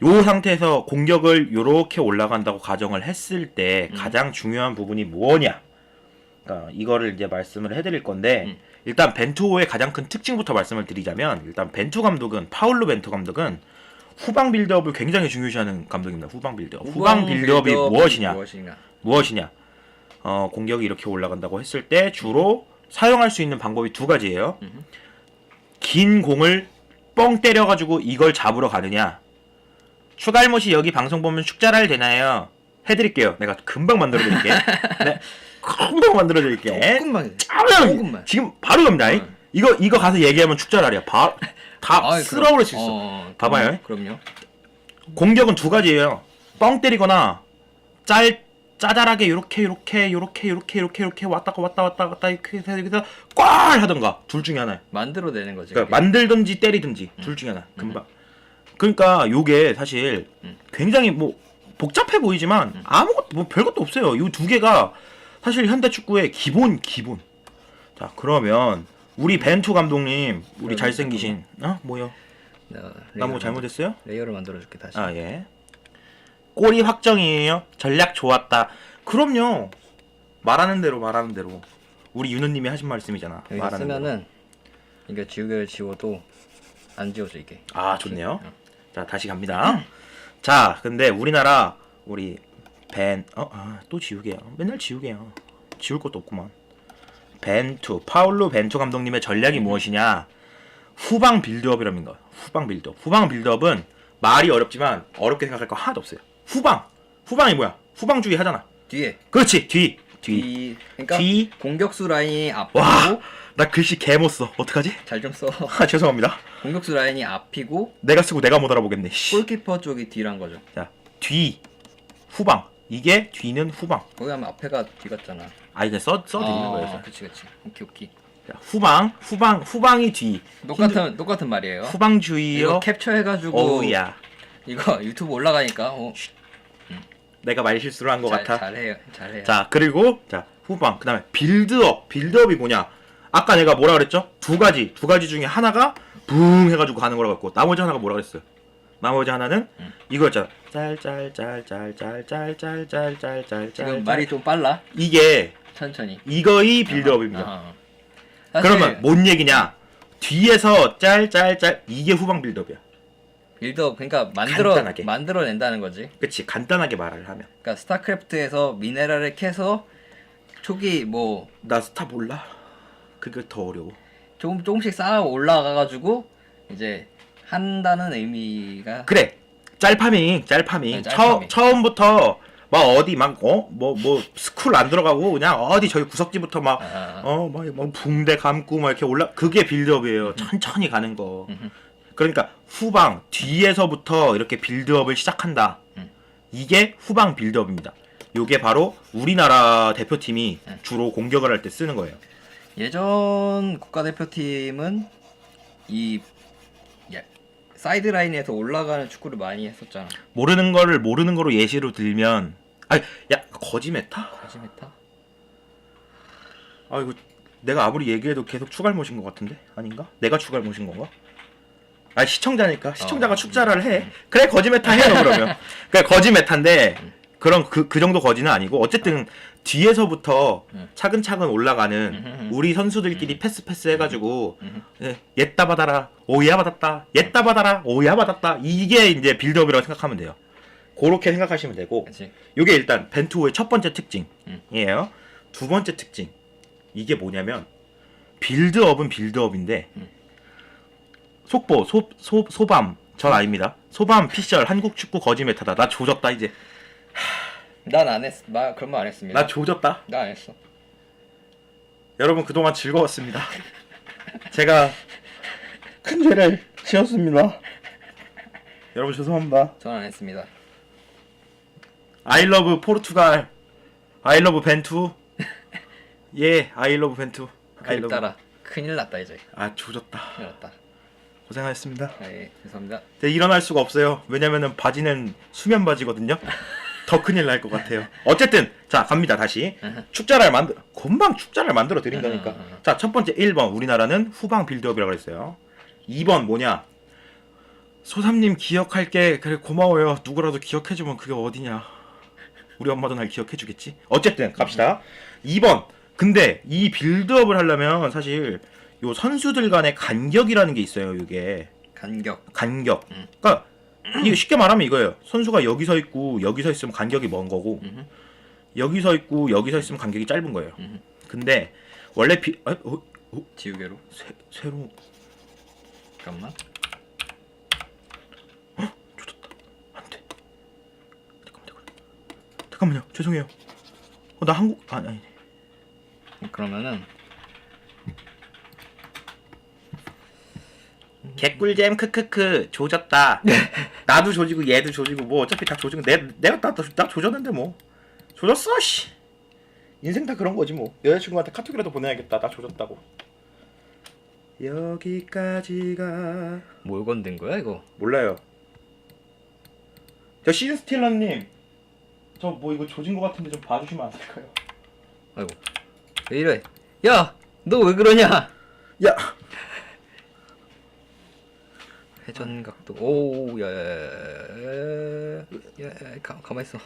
요 상태에서 공격을 요렇게 올라간다고 가정을 했을 때 가장 중요한 부분이 뭐냐? 그러니까 이거를 이제 말씀을 해드릴 건데 일단 벤투의 가장 큰 특징부터 말씀을 드리자면 일단 파울로 벤투 감독은 후방 빌드업을 굉장히 중요시하는 감독입니다. 후방 빌드업. 후방 빌드업이 무엇이냐? 공격이 이렇게 올라간다고 했을 때 주로 사용할 수 있는 방법이 두 가지예요. 긴 공을 뻥 때려가지고 이걸 잡으러 가느냐. 추갈못이 여기 방송 보면 축자랄 되나요? 해드릴게요. 내가 금방 만들어드릴게. 네. 금방 만들어드릴게. 조금만. 지금 바로 갑니다. 이거 가서 얘기하면 축자랄이야. 다 쓸어버릴 수 있어. 봐봐요. 그럼요. 공격은 두 가지예요. 뻥 때리거나 짜잘하게 요렇게 왔다 갔다 이렇게 해서 꽉 하던가 둘 중에 하나야. 만들어내는 거지. 그러니까 만들든지 때리든지 둘 중에 하나. 금방. 그러니까 요게 사실 굉장히 뭐 복잡해 보이지만 아무것도 뭐 별것도 없어요. 요 두 개가 사실 현대 축구의 기본. 자, 그러면 우리 벤투 감독님, 우리 잘생기신 뭐요? 나 뭐 잘못했어요? 레이어를 만들어줄게 다시. 아, 예. 골이 확정이에요. 전략 좋았다. 그럼요. 말하는 대로. 우리 윤우님이 하신 말씀이잖아. 여기 쓰면은 이게 지우개를 지워도 안 지워져 이게. 아, 좋네요. 자, 다시 갑니다. 자, 근데 우리나라 우리 또 지우개야. 맨날 지우개야. 지울 것도 없구만. 파울로 벤투 감독님의 전략이 무엇이냐? 후방 빌드업이랍니다. 후방 빌드업은 말이 어렵지만 어렵게 생각할 거 하나도 없어요. 후방이 뭐야? 후방주의 하잖아. 뒤에. 그렇지. 뒤. 그러니까 뒤. 공격수 라인이 앞이고. 와, 나 글씨 개 못 써. 어떡하지? 잘 좀 써. 죄송합니다. 공격수 라인이 앞이고. 내가 쓰고 내가 못 알아보겠네. 골키퍼 쪽이 뒤란 거죠. 자, 후방. 이게 뒤는 후방. 거기 하면 앞에가 뒤 같잖아. 이제 써드리는 거예요. 그치. 오케이. 자, 후방이 뒤. 똑같은 말이에요. 후방주의요. 이거 캡처해가지고. 어우야. 이거 유튜브 올라가니까. 내가 말 실수를 한 것 같아. 잘해요. 자, 그리고 후방. 그다음에 빌드업이 뭐냐? 아까 내가 뭐라 그랬죠? 두 가지 중에 하나가 붕 해가지고 가는 거라고 했고 나머지 하나가 뭐라 그랬어요? 나머지 하나는 이거였잖아. 짤. 지금 말이 좀 빨라. 이게 천천히. 이거의 빌드업입니다. 그러면 뭔 얘기냐? 뒤에서 짤 이게 후방 빌드업이야. 빌드업 그러니까 만들어낸다는 거지. 그치, 간단하게 말을 하면. 그러니까 스타크래프트에서 미네랄을 캐서 초기 나 스타 몰라. 그게 더 어려워. 조금씩 쌓아 올라가가지고 이제 한다는 의미가. 그래. 짤파밍. 짤파밍. 처음부터 막 어디 뭐 스쿨 안 들어가고 그냥 어디 저기 구석지부터 막 붕대 감고 막 이렇게 그게 빌드업이에요. 천천히 가는 거. 그러니까 후방 뒤에서부터 이렇게 빌드업을 시작한다. 이게 후방 빌드업입니다. 요게 바로 우리나라 대표팀이 주로 공격을 할 때 쓰는 거예요. 예전 국가대표팀은 이 사이드 라인에서 올라가는 축구를 많이 했었잖아. 모르는 거로 예시로 들면 거지 메타? 이거 내가 아무리 얘기해도 계속 추갈못인 것 같은데? 아닌가? 내가 추갈못인 건가? 시청자니까 시청자가 축자를 해. 그래, 거지 메타 해요. 그러면 그래, 거지 메타인데 그런 그 정도 거지는 아니고 어쨌든 뒤에서부터 차근차근 올라가는 우리 선수들끼리 패스 해가지고 옛다 받아라 오야 받았다, 옛다 받아라 오야 받았다, 이게 이제 빌드업이라고 생각하면 돼요. 그렇게 생각하시면 되고 그치. 요게 일단 벤투호의 첫 번째 특징이에요. 음. 두 번째 특징 이게 뭐냐면 빌드업은 빌드업인데 속보 소밤 전 아닙니다. 소밤 피셜 한국 축구 거지 메타다. 나 조졌다 이제. 난 안 했. 나 그런 말 안 했습니다. 나 조졌다. 나 안 했어. 여러분 그동안 즐거웠습니다. 제가 큰 죄를 지었습니다. 여러분 죄송합니다. 전 안 했습니다. I love 포르투갈. I love 벤투. 예, I love 벤투. I love. 따라 큰일 났다 이제. 아 조졌다. 큰일 났다. 고생하셨습니다. 예, 죄송합니다. 네, 일어날 수가 없어요. 왜냐면은 바지는 수면 바지거든요. 더 큰일 날 것 같아요. 어쨌든 자 갑니다 다시. 축자를 금방 축자를 만들어 드린다니까. 자 첫 번째 1번 우리나라는 후방 빌드업이라고 했어요. 2번 뭐냐? 소삼님 기억할게. 그래 고마워요. 누구라도 기억해주면 그게 어디냐. 우리 엄마도 날 기억해주겠지. 어쨌든 갑시다. 2번. 근데 이 빌드업을 하려면 사실 요 선수들 간의 간격이라는 게 있어요. 이게 간격. 그러니까 이거 쉽게 말하면 이거예요. 선수가 여기 서 있고 여기 서 있으면 간격이 먼 거고 여기 서 있고 여기 서 있으면 간격이 짧은 거예요. 근데 원래 지우개로. 새로 잠깐만. 조졌다. 안 돼. 잠깐만요. 죄송해요. 나 한국 아니. 그러면은 개꿀잼 크크크 조졌다. 나도 조지고 얘도 조지고 뭐 어차피 다 조지고 내가 나 조졌는데 뭐 조졌어 씨. 인생 다 그런 거지 뭐. 여자친구한테 카톡이라도 보내야겠다. 나 조졌다고. 여기까지가 뭘 건든 거야 이거? 몰라요. 저 시즌 스틸러님 저 뭐 이거 조진 거 같은데 좀 봐주시면 안 될까요? 아이고 왜 이래? 야, 너 왜 그러냐? 야 회전각도 오, 야, 가만 있어.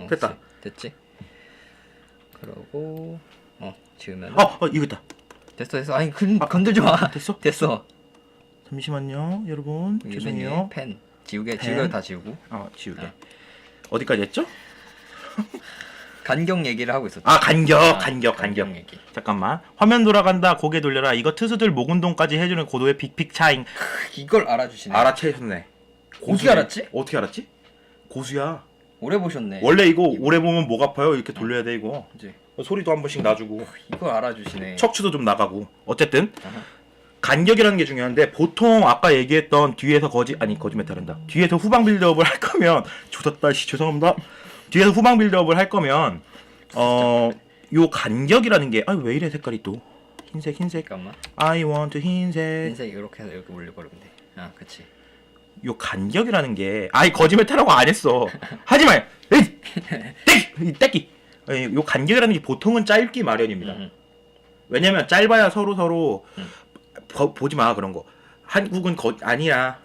됐다. 됐지. 그러고 지우면. 이거 있다. 됐어. 아니 건들지 마. 됐어? 됐어. 잠시만요, 여러분. 죄송해요. 펜 지우개 다 지우고. 지우개. 어디까지 했죠? 간격 얘기를 하고 있었죠. 간격. 얘기. 잠깐만. 화면 돌아간다. 고개 돌려라. 이거 투수들 목 운동까지 해주는 고도의 빅픽 차잉. 이걸 알아주시네. 알아채셨네. 어떻게 알았지? 어떻게 알았지? 고수야. 오래 보셨네. 원래 이거 오래 보면 목 아파요. 이렇게 돌려야 돼 이거. 이제 소리도 한 번씩 놔주고. 이걸 알아주시네. 척추도 좀 나가고. 어쨌든 간격이라는 게 중요한데 보통 아까 얘기했던 뒤에서 거지 메타란다. 뒤에서 후방 빌드업을 할 거면 조졌다 씨 죄송합니다. 뒤에서 후방 빌드업을 할 거면 요 간격이라는 게 왜 이래 색깔이 또 흰색 잠깐만. I want 흰색 흰색 이렇게 해서 이렇게 올려버리면 돼. 그치. 요 간격이라는 게 거지 메타라고 안 했어. 하지 마. 에이 떼기. 요 간격이라는 게 보통은 짧기 마련입니다. 왜냐면 짧아야 서로 보지 마 그런 거. 한국은 아니야.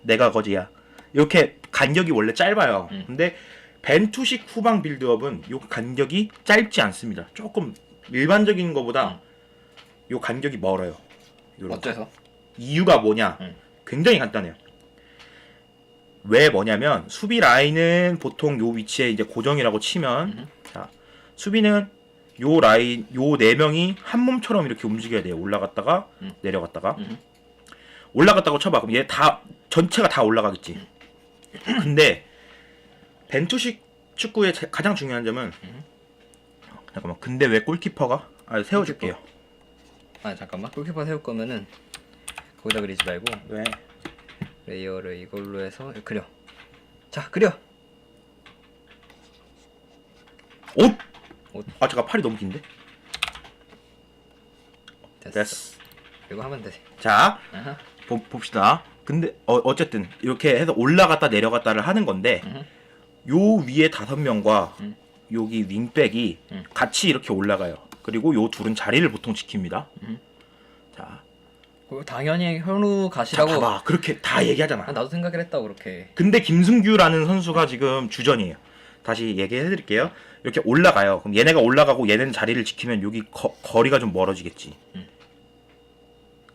내가 거지야. 이렇게 간격이 원래 짧아요. 근데 벤투식 후방 빌드업은 요 간격이 짧지 않습니다. 조금 일반적인 거보다 요 간격이 멀어요. 어째서? 이유가 뭐냐? 굉장히 간단해요. 왜 뭐냐면 수비 라인은 보통 요 위치에 이제 고정이라고 치면 자, 수비는 요 라인 요 네 명이 한 몸처럼 이렇게 움직여야 돼요. 올라갔다가 내려갔다가 올라갔다고 쳐봐. 그럼 얘 다 전체가 다 올라가겠지. 근데 벤투식 축구의 가장 중요한 점은 잠깐만. 근데 왜 골키퍼가 세워줄게요. 잠깐만. 골키퍼 세울 거면은 거기다 그리지 말고 왜? 레이어를 이걸로 해서 그려. 자, 그려. 옷. 잠깐 팔이 너무 긴데. 됐어. 이거 하면 돼. 자, 봅시다. 근데 어쨌든 이렇게 해서 올라갔다 내려갔다를 하는 건데 요 위에 5명과 여기 윙백이 같이 이렇게 올라가요. 그리고 요 둘은 자리를 보통 지킵니다. 자, 당연히 현우 가시라고. 자, 봐봐. 그렇게 다 얘기하잖아. 나도 생각을 했다고 그렇게. 근데 김승규라는 선수가 지금 주전이에요. 다시 얘기해드릴게요. 이렇게 올라가요. 그럼 얘네가 올라가고 얘네는 자리를 지키면 여기 거리가 좀 멀어지겠지.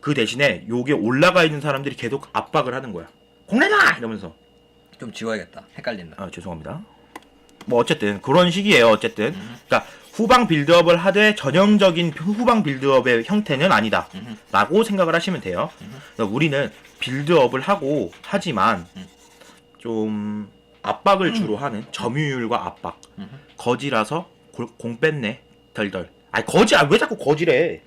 그 대신에 여기 올라가 있는 사람들이 계속 압박을 하는 거야. 공내놔! 이러면서. 좀 지워야겠다. 헷갈린다. 아 죄송합니다. 뭐 어쨌든 그런 식이에요. 어쨌든 그러니까 후방 빌드업을 하되 전형적인 후방 빌드업의 형태는 아니다 라고 생각을 하시면 돼요. 그러니까 우리는 빌드업을 하고 하지만 좀 압박을 주로 하는 점유율과 압박 거지라서 공 뺐네 덜덜. 아니 거지 왜 자꾸 거지래.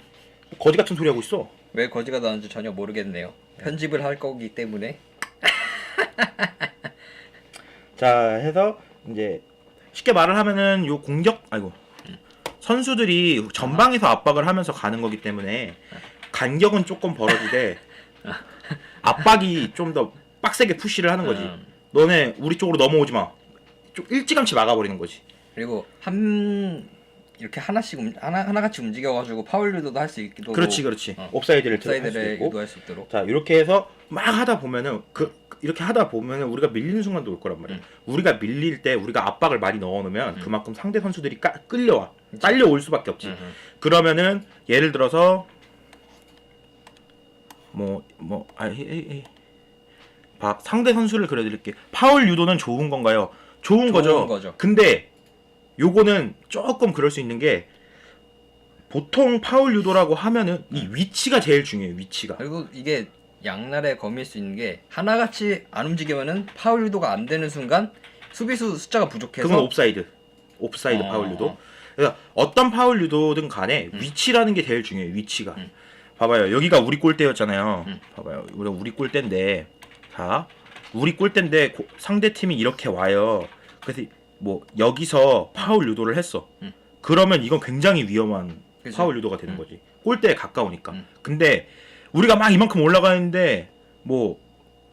거지 같은 소리 하고 있어. 왜 거지가 나는지 전혀 모르겠네요. 편집을 할 거기 때문에. 자 해서 이제 쉽게 말을 하면은 요 공격 선수들이 전방에서 압박을 하면서 가는 거기 때문에 간격은 조금 벌어지되 압박이 좀 더 빡세게 푸시를 하는 거지. 너네 우리 쪽으로 넘어오지 마. 좀 일찌감치 막아버리는 거지. 그리고 이렇게 하나씩 하나같이 움직여가지고 파울 유도도 할 수 있기도. 그렇지. 옵사이드를 옵사이드를 할 수 있고. 유도할 수 있도록. 자 이렇게 해서 막 하다 보면은 이렇게 하다 보면은 우리가 밀리는 순간도 올 거란 말이야. 우리가 밀릴 때 우리가 압박을 많이 넣어놓으면 그만큼 상대 선수들이 끌려와. 딸려올 수밖에 없지. 그러면은 예를 들어서 상대 선수를 그려드릴게. 파울 유도는 좋은 건가요? 좋은 거죠. 근데 요거는 조금 그럴 수 있는 게 보통 파울 유도라고 하면은 이 위치가 제일 중요해요. 위치가. 그리고 이게 양날의 검일 수 있는 게 하나같이 안 움직이면은 파울 유도가 안 되는 순간 수비수 숫자가 부족해서 그건 옵사이드 파울 유도. 그래서 어떤 파울 유도든 간에 위치라는 게 제일 중요해요. 위치가. 봐봐요. 여기가 우리 골대였잖아요. 봐봐요. 우리 골대인데 자 우리 골대인데 상대 팀이 이렇게 와요. 그래서 뭐 여기서 파울 유도를 했어. 그러면 이건 굉장히 위험한 그치? 파울 유도가 되는 거지. 골대에 가까우니까. 근데 우리가 막 이만큼 올라가 있는데 뭐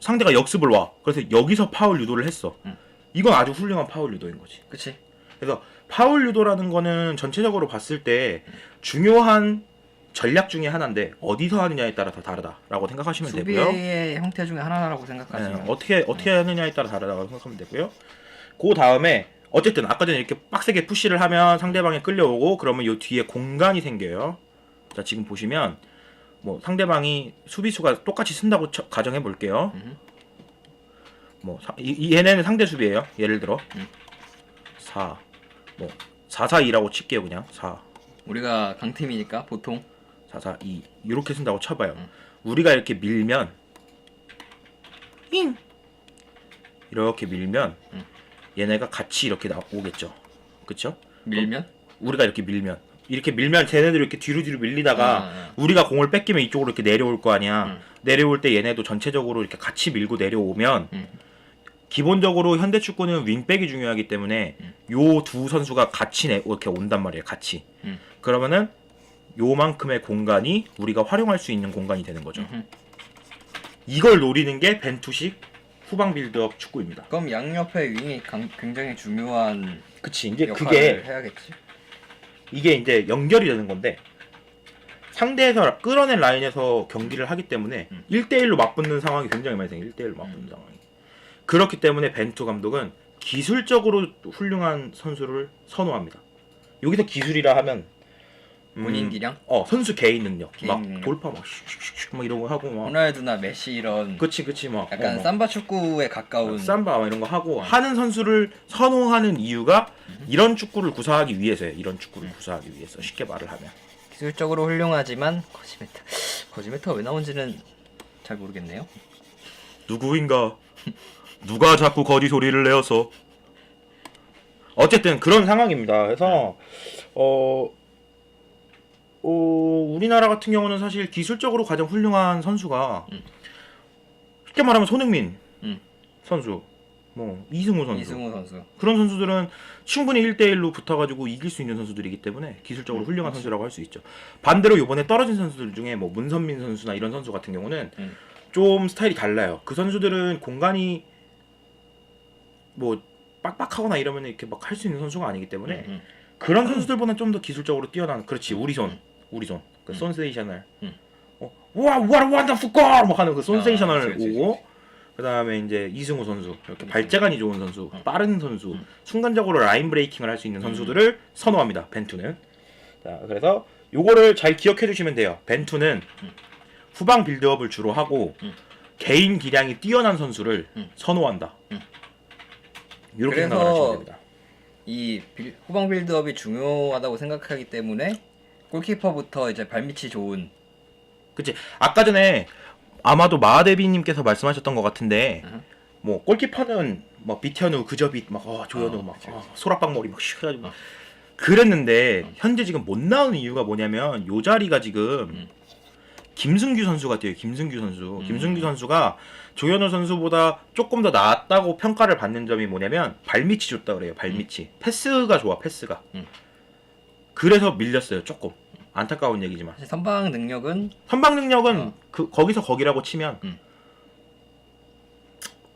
상대가 역습을 와. 그래서 여기서 파울 유도를 했어. 이건 아주 훌륭한 파울 유도인 거지. 그치? 그래서 파울 유도라는 거는 전체적으로 봤을 때 중요한 전략 중에 하나인데 어디서 하느냐에 따라 다 다르다라고 생각하시면 되고요. 수비의 형태 중에 하나라고 생각하시면 어떻게 하느냐에 따라 다르다고 생각하면 되고요. 그 다음에 어쨌든 아까 전에 이렇게 빡세게 푸시를 하면 상대방이 끌려오고 그러면 요 뒤에 공간이 생겨요. 자 지금 보시면 뭐 상대방이 수비수가 똑같이 쓴다고 가정해 볼게요. 뭐 얘네는 상대 수비예요. 예를 들어 4-4-2라고 칠게요. 그냥 4 우리가 강팀이니까 보통 4-4-2 이렇게 쓴다고 쳐봐요. 우리가 이렇게 밀면 이렇게 밀면 얘네가 같이 이렇게 오겠죠. 그쵸? 밀면? 우리가 이렇게 밀면 쟤네들 이렇게 뒤로 밀리다가 우리가 공을 뺏기면 이쪽으로 이렇게 내려올 거 아니야. 내려올 때 얘네도 전체적으로 이렇게 같이 밀고 내려오면 기본적으로 현대 축구는 윙백이 중요하기 때문에 요 두 선수가 같이 이렇게 온단 말이에요. 같이. 그러면은 요만큼의 공간이 우리가 활용할 수 있는 공간이 되는 거죠. 이걸 노리는 게 벤투식 후방 빌드업 축구입니다. 그럼 양옆의 윙이 굉장히 중요한 그치. 이제 역할을 해야겠지. 이게 이제 연결이 되는 건데 상대에서 끌어낸 라인에서 경기를 하기 때문에 1대1로 맞붙는 상황이 굉장히 많이 생겨요. 1대1로 맞붙는 상황이. 그렇기 때문에 벤투 감독은 기술적으로 훌륭한 선수를 선호합니다. 여기서 기술이라 하면 본인 기량? 선수 개인 능력. 막 능력. 돌파 막 슉슉슉 막 이런 거 하고 막 호날두나 메시 이런 그치 막 약간 삼바 축구에 가까운 삼바 막 이런 거 하고 하는 선수를 선호하는 이유가 이런 축구를 구사하기 위해서예요. 이런 축구를 구사하기 위해서 쉽게 말을 하면 기술적으로 훌륭하지만 거지메타가 왜 나온지는 잘 모르겠네요. 누구인가? 누가 자꾸 거지 소리를 내어서 어쨌든 그런 상황입니다. 그래서 우리나라 같은 경우는 사실 기술적으로 가장 훌륭한 선수가 쉽게 말하면 손흥민 선수, 뭐 이승우 선수 그런 선수들은 충분히 1대1로 붙어가지고 이길 수 있는 선수들이기 때문에 기술적으로 훌륭한 선수라고 할 수 있죠. 반대로 이번에 떨어진 선수들 중에 뭐 문선민 선수나 이런 선수 같은 경우는 좀 스타일이 달라요. 그 선수들은 공간이 뭐 빡빡하거나 이러면 이렇게 막 할 수 있는 선수가 아니기 때문에 그런 선수들보다 좀 더 기술적으로 뛰어난 그렇지 우리 손 그 선세이셔널 와 원더풀 골 막 하는 그 선세이셔널 오고 그다음에 이제 이승우 선수 이렇게 발재간이 좋은 선수 빠른 선수 순간적으로 라인 브레이킹을 할 수 있는 선수들을 선호합니다. 벤투는. 자 그래서 요거를 잘 기억해 두시면 돼요. 벤투는 후방 빌드업을 주로 하고 개인 기량이 뛰어난 선수를 선호한다. 이렇게 생각을 하시면 됩니다. 이 후방 빌드업이 중요하다고 생각하기 때문에 골키퍼부터 이제 발밑이 좋은. 그치. 아까 전에 아마도 마하데비님께서 말씀하셨던 것 같은데 뭐 골키퍼는 뭐 비티아누 그저빗 막 조현우 막 그치. 소라빵머리 막 해가지고 그랬는데 현재 지금 못 나오는 이유가 뭐냐면 요 자리가 지금 김승규 선수가 뛰어요. 김승규 선수. 김승규 선수가 조현우 선수보다 조금 더 낫다고 평가를 받는 점이 뭐냐면 발밑이 좋다 그래요. 발밑이. 패스가 좋아. 패스가. 그래서 밀렸어요. 조금. 안타까운 얘기지만. 사실 선방 능력은 선방 능력은 그 거기서 거기라고 치면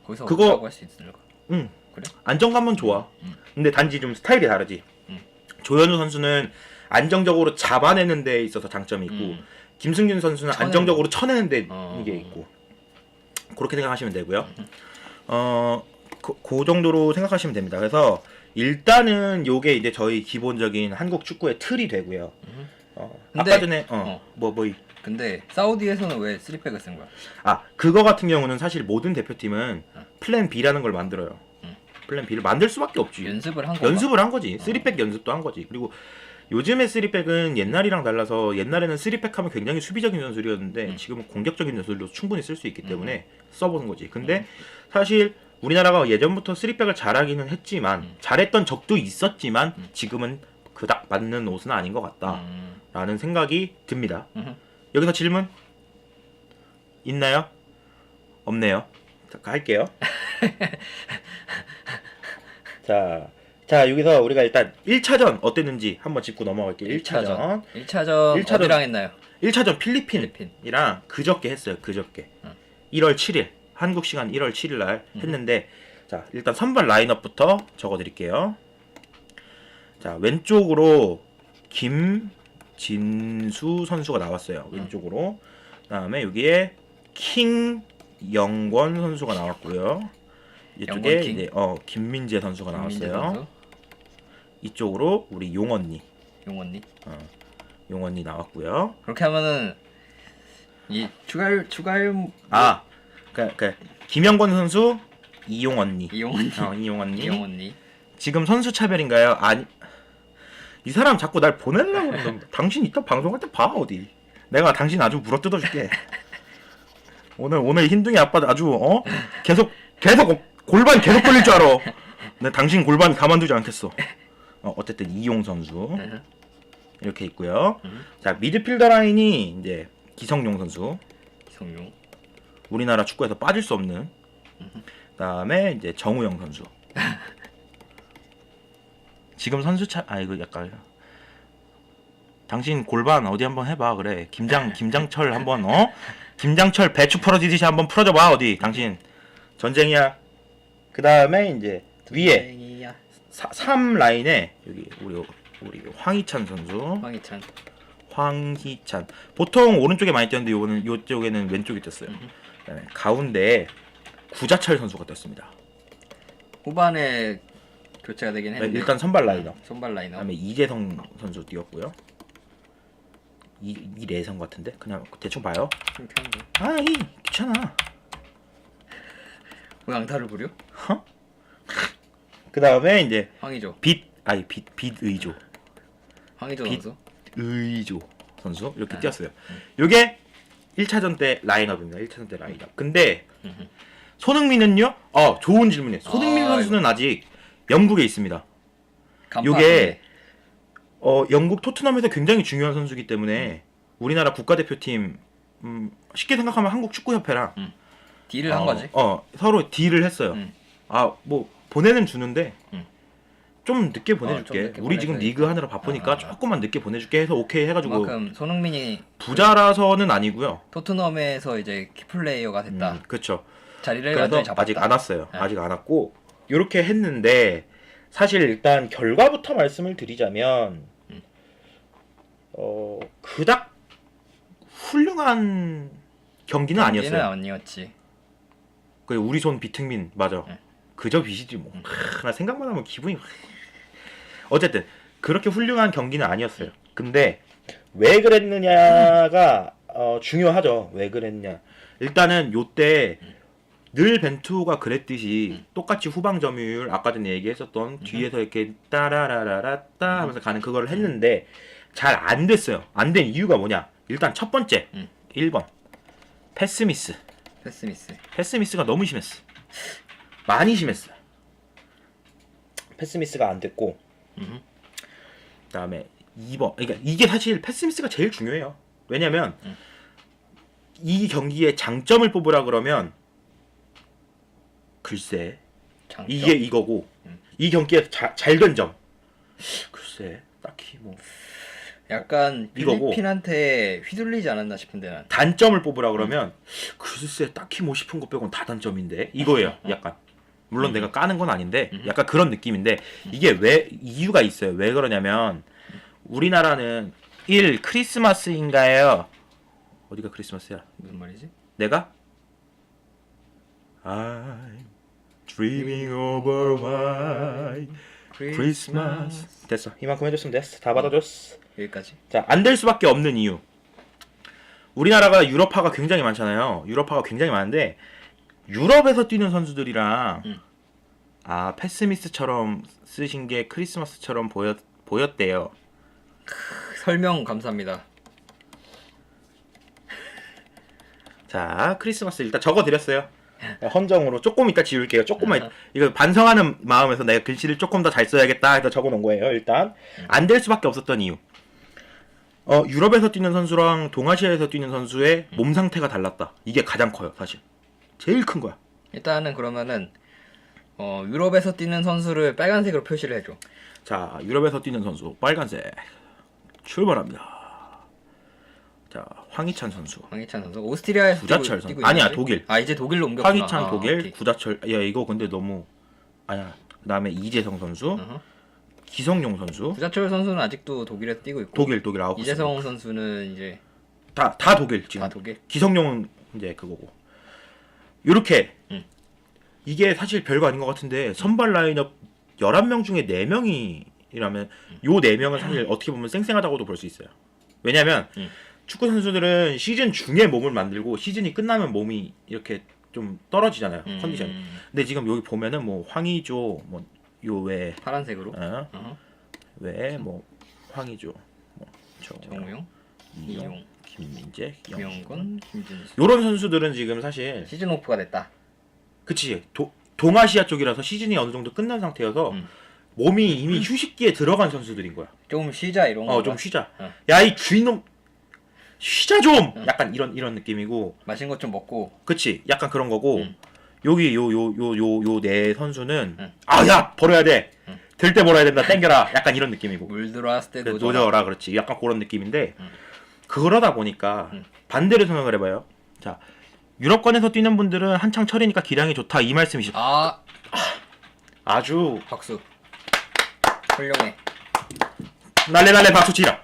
거기서 그거- 그거 할수 있을까? 그래? 안정감은 좋아. 근데 단지 좀 스타일이 다르지. 조현우 선수는 안정적으로 잡아내는 데 있어서 장점이 있고 김승균 선수는 쳐내는 안정적으로 쳐내는 데 어. 이게 있고 그렇게 생각하시면 되고요. 그 정도로 생각하시면 됩니다. 그래서 일단은 요게 이제 저희 기본적인 한국 축구의 틀이 되고요. 근데- 아까 전에 근데 사우디에서는 왜 3백을 쓴 거야? 그거 같은 경우는 사실 모든 대표팀은 플랜 B라는 걸 만들어요. 플랜 B를 만들 수밖에 없지. 연습을 한 거야? 연습을 한 거지. 3백 연습도 한 거지. 그리고 요즘의 3백은 옛날이랑 달라서 옛날에는 3백 하면 굉장히 수비적인 전술이었는데 지금은 공격적인 전술로 충분히 쓸 수 있기 때문에 써보는 거지. 근데 사실 우리나라가 예전부터 3백을 잘하기는 했지만 잘했던 적도 있었지만 지금은 그닥 맞는 옷은 아닌 것 같다라는 생각이 듭니다. 여기서 질문 있나요? 없네요. 잠깐 할게요. 자 여기서 우리가 일단 1차전 어땠는지 한번 짚고 넘어갈게요. 1차전 1차전 어디랑 했나요? 1차전 필리핀이랑 그저께 했어요. 그저께 1월 7일 한국 시간 1월 7일 날 했는데 자 일단 선발 라인업부터 적어드릴게요. 자 왼쪽으로 김진수 선수가 나왔어요. 왼쪽으로. 그다음에 여기에 킹영권 선수가 나왔고요. 이쪽에 영권 킹? 이제 김민재 선수가 김민재 나왔어요. 선수? 이쪽으로 우리 용언니 용원니 나왔고요. 그렇게 하면은 이 추가율 그러니까 김영권 선수, 이용언니. 이용원니 이용언니. 이용원니 지금 선수 차별인가요? 아니. 이 사람 자꾸 날 보내려고 그러는데 당신 이따 방송할 때 봐 어디. 내가 당신 아주 물어뜯어 줄게. 오늘 흰둥이 아빠 아주 계속 골반 계속 걸릴 줄 알아. 근데 당신 골반 가만두지 않겠어. 어쨌든 이용 선수 이렇게 있고요. 자 미드필더 라인이 이제 기성용 선수. 기성용 우리나라 축구에서 빠질 수 없는. 그다음에 이제 정우영 선수. 지금 선수 이거 약간 당신 골반 어디 한번 해봐 그래. 김장철 한번 김장철 배추 풀어지듯이 한번 풀어줘봐 어디. 당신 전쟁이야. 그다음에 이제 위에 3 라인에 여기 우리 황희찬 선수. 황희찬. 보통 오른쪽에 많이 뛰었는데 요쪽에는 왼쪽에 뛰었어요. 그다음에 가운데에 구자철 선수가 뛰었습니다. 후반에 교체가 되긴 했는데 일단 선발 라인업. 그다음에 이재성 선수 뛰었고요. 이래성 같은데 그냥 대충 봐요. 귀찮아. 왜 앙탈을 부려? 그 다음에 이제 황의조 빛의조 황의조 빛- 선수 의조 선수 이렇게 뛰었어요. 요게 1차전 때 라인업입니다. 1차전 때 라인업. 근데 손흥민은요? 좋은 질문이에요. 손흥민 선수는 아직 영국에 있습니다. 요게 영국 토트넘에서 굉장히 중요한 선수이기 때문에 우리나라 국가대표팀 쉽게 생각하면 한국 축구협회랑 딜을 한 거지. 서로 딜을 했어요. 뭐 보내는 주는데 좀 늦게 보내줄게. 좀 늦게 우리 지금 보내줘야지. 리그 하느라 바쁘니까 조금만 늦게 보내줄게 해서 오케이 해가지고 그만큼 손흥민이 부자라서는 아니고요. 토트넘에서 이제 키플레이어가 됐다. 그렇죠. 자리를 그래서 완전히 잡았다. 아직 안 왔어요. 네. 아직 안 왔고 이렇게 했는데 사실 일단 결과부터 말씀을 드리자면 그닥 훌륭한 경기는 아니었어요. 아니었지. 그 우리 손 비특민 맞아. 네. 그저 빛이지 뭐. 나 생각만 하면 기분이 어쨌든 그렇게 훌륭한 경기는 아니었어요. 근데 왜 그랬느냐가 중요하죠. 왜 그랬냐. 일단은 요때 늘 벤투가 그랬듯이 똑같이 후방 점유율 아까 전에 얘기했었던 뒤에서 이렇게 따라라라라따 하면서 가는 그걸 했는데 잘 안 됐어요. 안 된 이유가 뭐냐? 일단 첫 번째 1번 패스미스. 패스미스가 너무 심했어. 많이 심했어. 패스미스가 안 됐고 그다음에 2번 그러니까 이게 사실 패스미스가 제일 중요해요. 왜냐면 이 경기의 장점을 뽑으라 그러면 글쎄 장점? 이게 이거고 이 경기에 잘 된 점 글쎄 딱히 뭐 약간 이거고. 필리핀한테 휘둘리지 않았나 싶은데 난. 단점을 뽑으라 그러면 글쎄 딱히 뭐 싶은 것 빼곤 다 단점인데 이거예요. 약간 물론 내가 까는 건 아닌데 약간 그런 느낌인데 이게 왜 이유가 있어요. 왜 그러냐면 우리나라는 1. 크리스마스인가요? 어디가 크리스마스야? 무슨 말이지? 내가 I'm dreaming over white Christmas 됐어. 이만큼 해줬으면 됐어. 다 받아줬어. 여기까지. 자, 안 될 수밖에 없는 이유. 우리나라가 유럽파가 굉장히 많잖아요. 유럽파가 굉장히 많은데 유럽에서 뛰는 선수들이랑 패스미스처럼 쓰신 게 크리스마스처럼 보였대요. 설명 감사합니다. 자, 크리스마스 일단 적어드렸어요. 헌정으로 조금 이따 지울게요. 조금만 이거 반성하는 마음에서 내가 글씨를 조금 더 잘 써야겠다 해서 적어놓은 거예요. 일단 안 될 수밖에 없었던 이유. 유럽에서 뛰는 선수랑 동아시아에서 뛰는 선수의 몸 상태가 달랐다. 이게 가장 커요, 사실. 제일 큰 거야. 일단은 그러면은 유럽에서 뛰는 선수를 빨간색으로 표시를 해줘. 자, 유럽에서 뛰는 선수 빨간색 출발합니다. 자, 황희찬 선수. 오스트리아에서 구자철 선수. 뛰고 아니야, 있는데? 독일. 이제 독일로 옮겼구나. 황희찬 독일, 오케이. 구자철. 야, 이거 근데 너무 아니야. 그다음에 이재성 선수, 기성용 선수. 구자철 선수는 아직도 독일에서 뛰고 있고. 독일 아웃. 이재성 선수는 이제 다 독일 지금. 다 독일. 기성용은 이제 그거고. 요렇게 이게 사실 별거 아닌 것 같은데 선발 라인업 11명 중에 4명이라면 요 4명은 사실 어떻게 보면 쌩쌩하다고도 볼 수 있어요. 왜냐면 축구 선수들은 시즌 중에 몸을 만들고 시즌이 끝나면 몸이 이렇게 좀 떨어지잖아요. 컨디션이. 근데 지금 여기 보면은 뭐 황의조 뭐 요 외 파란색으로. 외 뭐 황의조 뭐 정우영, 이용, 김민재, 김영건, 김진수. 요런 선수들은 지금 사실 시즌 오프가 됐다. 그치 동아시아 쪽이라서 시즌이 어느 정도 끝난 상태여서 몸이 이미 휴식기에 들어간 선수들인 거야. 좀 쉬자 이런 거. 좀 쉬자. 야, 이 주인놈 쉬자 좀. 약간 이런 느낌이고. 맛있는 것 좀 먹고. 그치. 약간 그런 거고. 여기 요 네 선수는 야 버려야 돼. 들 때 버려야 된다. 땡겨라. 약간 이런 느낌이고. 물 들어왔을 때 노져라. 그렇지. 약간 그런 느낌인데 그러다 보니까 반대로 생각을 해봐요. 자, 유럽권에서 뛰는 분들은 한창 철이니까 기량이 좋다 이 말씀이시죠. 아주 박수. 훌륭해. 날래 박수 치라.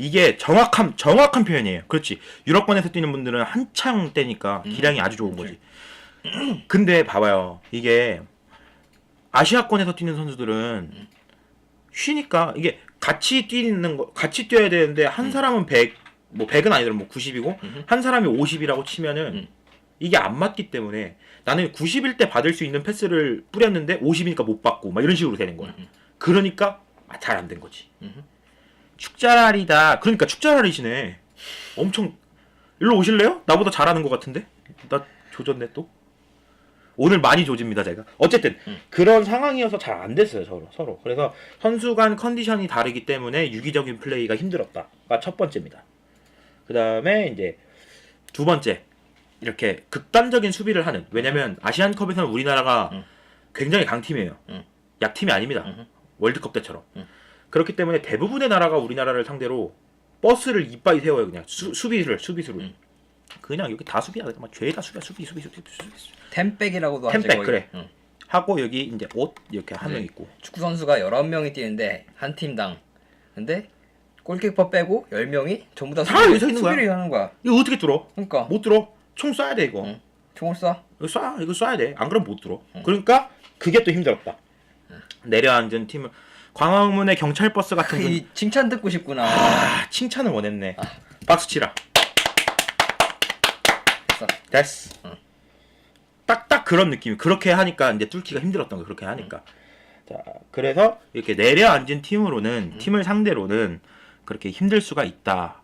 이게 정확한 표현이에요. 그렇지. 유럽권에서 뛰는 분들은 한창 때니까 기량이 아주 좋은 거지. 근데 봐봐요. 이게 아시아권에서 뛰는 선수들은 쉬니까 이게 같이 뛰어야 되는데 한 사람은 100, 뭐 100은 아니더라도 뭐 90이고 한 사람이 50이라고 치면은 이게 안 맞기 때문에 나는 90일 때 받을 수 있는 패스를 뿌렸는데 50이니까 못 받고 막 이런 식으로 되는 거야. 그러니까 잘 안 된 거지. 축자랄이다. 그러니까 축자랄이시네. 엄청 일로 오실래요? 나보다 잘하는 것 같은데? 나 조졌네 또. 오늘 많이 조집니다 제가. 어쨌든 그런 상황이어서 잘 안 됐어요 서로. 그래서 선수 간 컨디션이 다르기 때문에 유기적인 플레이가 힘들었다가 첫 번째입니다. 그 다음에 이제 두 번째 이렇게 극단적인 수비를 하는. 왜냐면 아시안컵에서는 우리나라가 굉장히 강팀이에요. 약팀이 아닙니다. 월드컵 때처럼. 그렇기 때문에 대부분의 나라가 우리나라를 상대로 버스를 이빠이 세워요. 그냥 수비수를. 그냥 여기 다 수비야. 막 죄다 수비야. 수비. 템백이라고도 하지. 템백 그래. 하고 여기 이제 옷 이렇게 한 명 있고. 축구 선수가 11명이 뛰는데 한 팀당. 근데 골키퍼 빼고 10명이 전부 다 다 여기 서 있는 거야. 수비를 하는 거야. 이거 어떻게 뚫어? 그러니까 못 뚫어. 총 쏴야 돼 이거. 총을 쏴. 이거 쏴야 돼. 안 그러면 못 뚫어. 그러니까 그게 또 힘들었다. 내려앉은 팀은 광화문의 경찰 버스 같은 분. 칭찬 듣고 싶구나. 칭찬을 원했네. 박수 치라. 됐어. 됐어. 딱 그런 느낌이. 그렇게 하니까 이제 뚫기가 힘들었던 거 그렇게 하니까. 자, 그래서 이렇게 내려앉은 팀으로는 팀을 상대로는 그렇게 힘들 수가 있다.